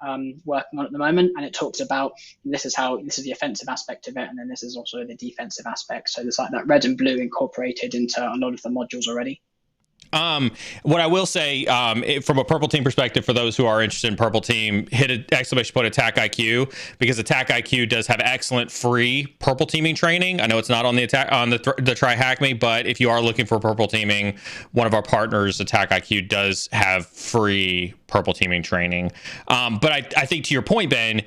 working on at the moment, and it talks about this is the offensive aspect of it, and then this is also the defensive aspect. So there's like that red and blue incorporated into a lot of the modules already. What I will say, from a purple team perspective, for those who are interested in purple team, hit an exclamation point Attack IQ, because Attack IQ does have excellent free purple teaming training. I know it's not on the TryHackMe, but if you are looking for purple teaming, one of our partners, Attack IQ, does have free purple teaming training. But I think to your point, Ben,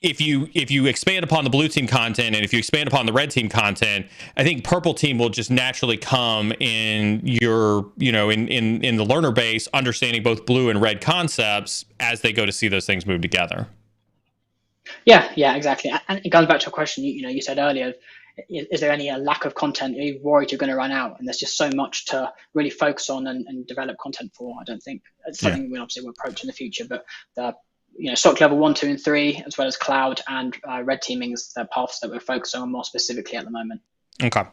if you expand upon the blue team content, and if you expand upon the red team content, I think purple team will just naturally come in your, in the learner base, understanding both blue and red concepts as they go to see those things move together. Yeah, exactly. And it comes back to a question, you said earlier, is there any lack of content? Are you worried you're going to run out? And there's just so much to really focus on and develop content for. I don't think it's something we'll approach in the future, but SOC level 1, 2, and 3, as well as cloud and red teaming is the paths that we're focusing on more specifically at the moment. Okay.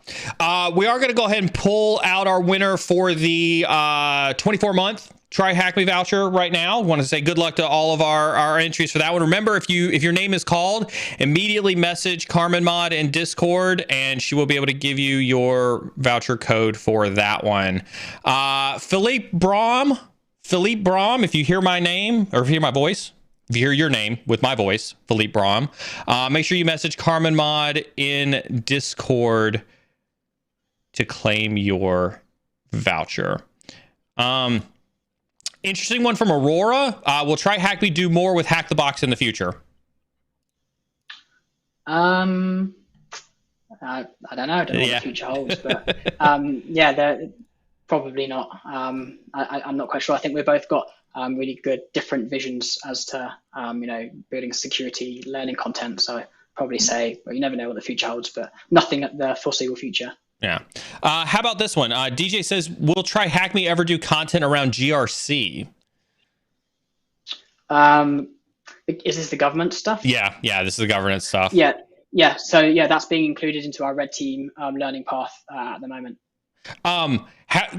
We are going to go ahead and pull out our winner for the 24-month TryHackMe voucher right now. I want to say good luck to all of our entries for that one. Remember, if your name is called, immediately message Carmen Mod in Discord, and she will be able to give you your voucher code for that one. Philippe Brom, if you hear my name, or if you hear my voice, if you hear your name with my voice, Philippe Brom, make sure you message Carmen Mod in Discord to claim your voucher. Interesting one from Aurora. Will TryHackMe do more with Hack the Box in the future? I don't know. I don't know what the future holds, but they're probably not. I'm not quite sure. I think we've both got really good different visions as to building security learning content. So I'd probably say, well, you never know what the future holds, but nothing at the foreseeable future. Yeah. How about this one? DJ says, will TryHackMe ever do content around GRC? Is this the government stuff? Yeah, this is the government stuff. Yeah. So that's being included into our red team learning path at the moment.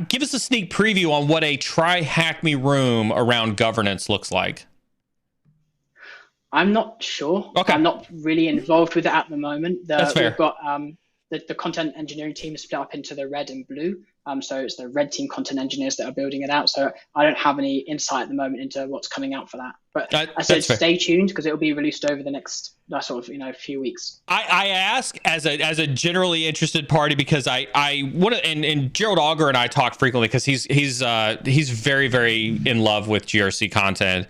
Give us a sneak preview on what a TryHackMe room around governance looks like. I'm not sure. Okay. I'm not really involved with it at the moment. That's fair. We've got the content engineering team is split up into the red and blue. So it's the red team content engineers that are building it out. So I don't have any insight at the moment into what's coming out for that. But I said stay tuned, because it will be released over the next few weeks. I ask as a generally interested party, because I want to, and Gerald Auger and I talk frequently, because he's very, very in love with GRC content.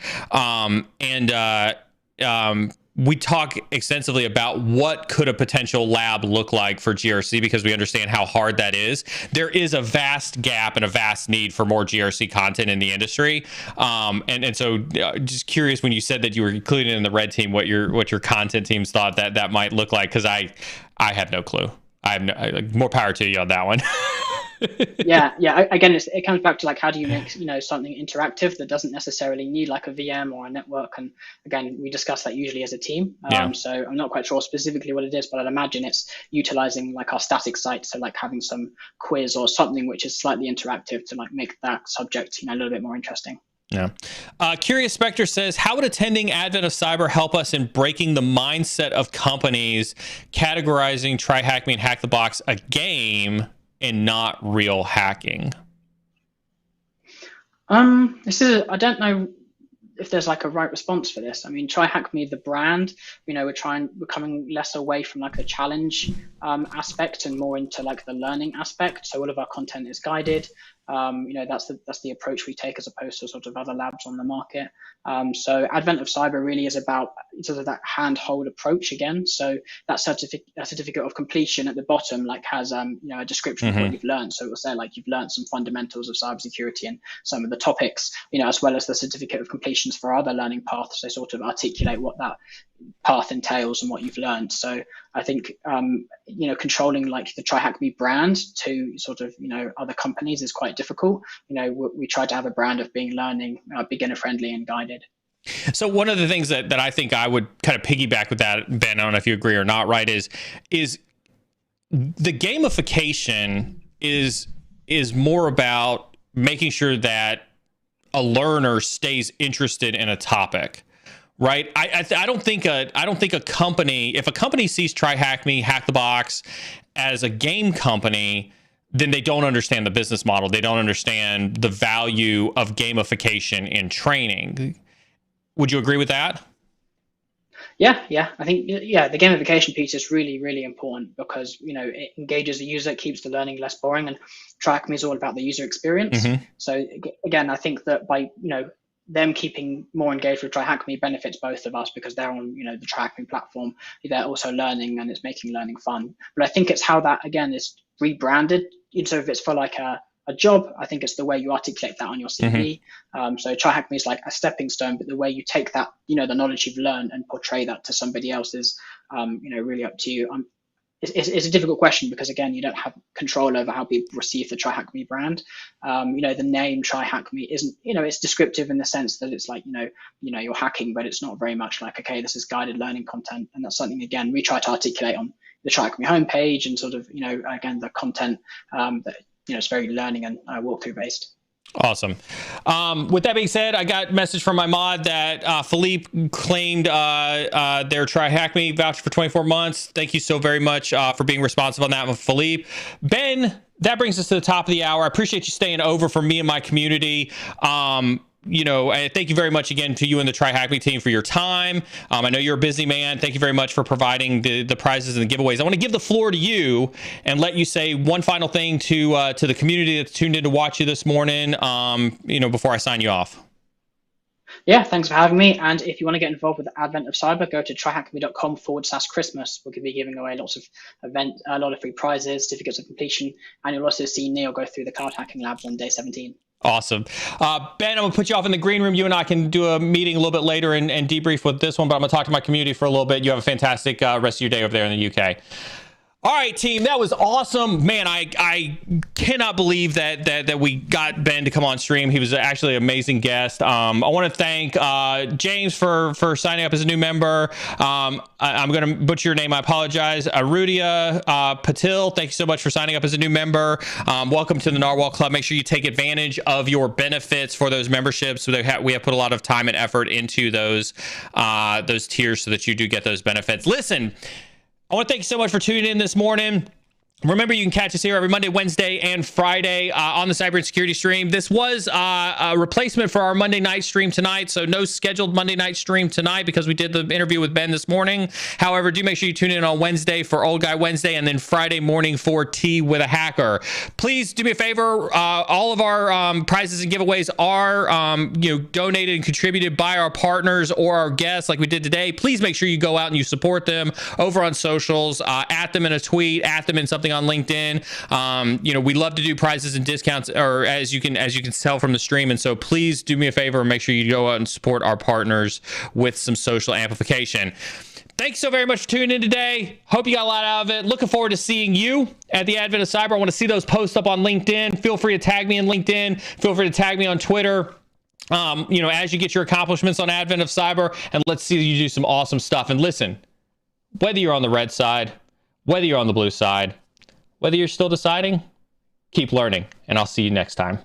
We talk extensively about what could a potential lab look like for GRC, because we understand how hard that is. There is a vast gap and a vast need for more GRC content in the industry. And so just curious, when you said that you were including in the red team, what your content teams thought that might look like, because I have no clue. I have more power to you on that one. Yeah. Again, it comes back to like, how do you make something interactive that doesn't necessarily need like a VM or a network? And again, we discuss that usually as a team. So I'm not quite sure specifically what it is, but I'd imagine it's utilizing like our static site, so like having some quiz or something which is slightly interactive to like make that subject a little bit more interesting. Yeah. Curious Spectre says, how would attending Advent of Cyber help us in breaking the mindset of companies categorizing TryHackMe and Hack the Box a game and not real hacking? I don't know if there's like a right response for this. I mean, TryHackMe, the brand, we're coming less away from like the challenge aspect and more into like the learning aspect. So all of our content is guided. That's the approach we take as opposed to sort of other labs on the market. So Advent of Cyber really is about sort of that handhold approach again. So that certificate of completion at the bottom like has a description of what you've learned. So it will say like you've learned some fundamentals of cybersecurity and some of the topics, as well as the certificate of completions for other learning paths. They sort of articulate what that path entails and what you've learned. So I think controlling like the TryHackMe brand to sort of other companies is quite difficult. We try to have a brand of being learning, beginner friendly and guided. So one of the things that I think I would kind of piggyback with that, Ben, I don't know if you agree or not, right, is the gamification is more about making sure that a learner stays interested in a topic. Right. I don't think a company, if a company sees TryHackMe, Hack the Box as a game company, then they don't understand the business model. They don't understand the value of gamification in training. Would you agree with that? Yeah. I think, the gamification piece is really, really important because, it engages the user, it keeps the learning less boring, and TryHackMe is all about the user experience. So again, I think that by, them keeping more engaged with TryHackMe benefits both of us because they're on, the TryHackMe platform. They're also learning and it's making learning fun. But I think it's how that, again, is rebranded. So if it's for like a job, I think it's the way you articulate that on your CV. So TryHackMe is like a stepping stone, but the way you take that, the knowledge you've learned and portray that to somebody else is, really up to you. It's a difficult question because again, you don't have control over how people receive the TryHackMe brand. The name TryHackMe isn't, it's descriptive in the sense that it's like, you're hacking, but it's not very much like, okay, this is guided learning content. And that's something, again, we try to articulate on the TryHackMe homepage and sort of, again, the content that, it's very learning and walkthrough based. Awesome. With that being said, I got a message from my mod that Philippe claimed their TryHackMe voucher for 24 months. Thank you so very much for being responsive on that one, Philippe. Ben, that brings us to the top of the hour. I appreciate you staying over for me and my community. And thank you very much again to you and the TryHackMe team for your time. I know you're a busy man. Thank you very much for providing the prizes and the giveaways. I want to give the floor to you and let you say one final thing to the community that's tuned in to watch you this morning, before I sign you off. Yeah, thanks for having me. And if you want to get involved with the Advent of Cyber, go to tryhackme.com/Christmas. We'll be giving away lots of a lot of free prizes, certificates of completion, and you'll also see Neil go through the cloud hacking labs on day 17. Awesome. Ben, I'm going to put you off in the green room. You and I can do a meeting a little bit later and debrief with this one, but I'm going to talk to my community for a little bit. You have a fantastic rest of your day over there in the UK. All right, team, that was awesome. Man, I cannot believe that we got Ben to come on stream. He was actually an amazing guest. I want to thank James for signing up as a new member. I'm going to butcher your name. I apologize. Arudia Patil, thank you so much for signing up as a new member. Welcome to the Narwhal Club. Make sure you take advantage of your benefits for those memberships. We have put a lot of time and effort into those tiers so that you do get those benefits. Listen, I want to thank you so much for tuning in this morning. Remember, you can catch us here every Monday, Wednesday, and Friday on the Cyber and Security stream. This was a replacement for our Monday night stream tonight, so no scheduled Monday night stream tonight because we did the interview with Ben this morning. However, do make sure you tune in on Wednesday for Old Guy Wednesday and then Friday morning for Tea with a Hacker. Please do me a favor. All of our prizes and giveaways are donated and contributed by our partners or our guests like we did today. Please make sure you go out and you support them over on socials, at them in a tweet, at them in something on LinkedIn. We love to do prizes and discounts, or as you can tell from the stream. And so please do me a favor and make sure you go out and support our partners with some social amplification. Thanks so very much for tuning in today. Hope you got a lot out of it. Looking forward to seeing you at the Advent of Cyber. I want to see those posts up on LinkedIn. Feel free to tag me in LinkedIn. Feel free to tag me on Twitter. As you get your accomplishments on Advent of Cyber, and let's see you do some awesome stuff. And listen, whether you're on the red side, whether you're on the blue side, whether you're still deciding, keep learning, and I'll see you next time.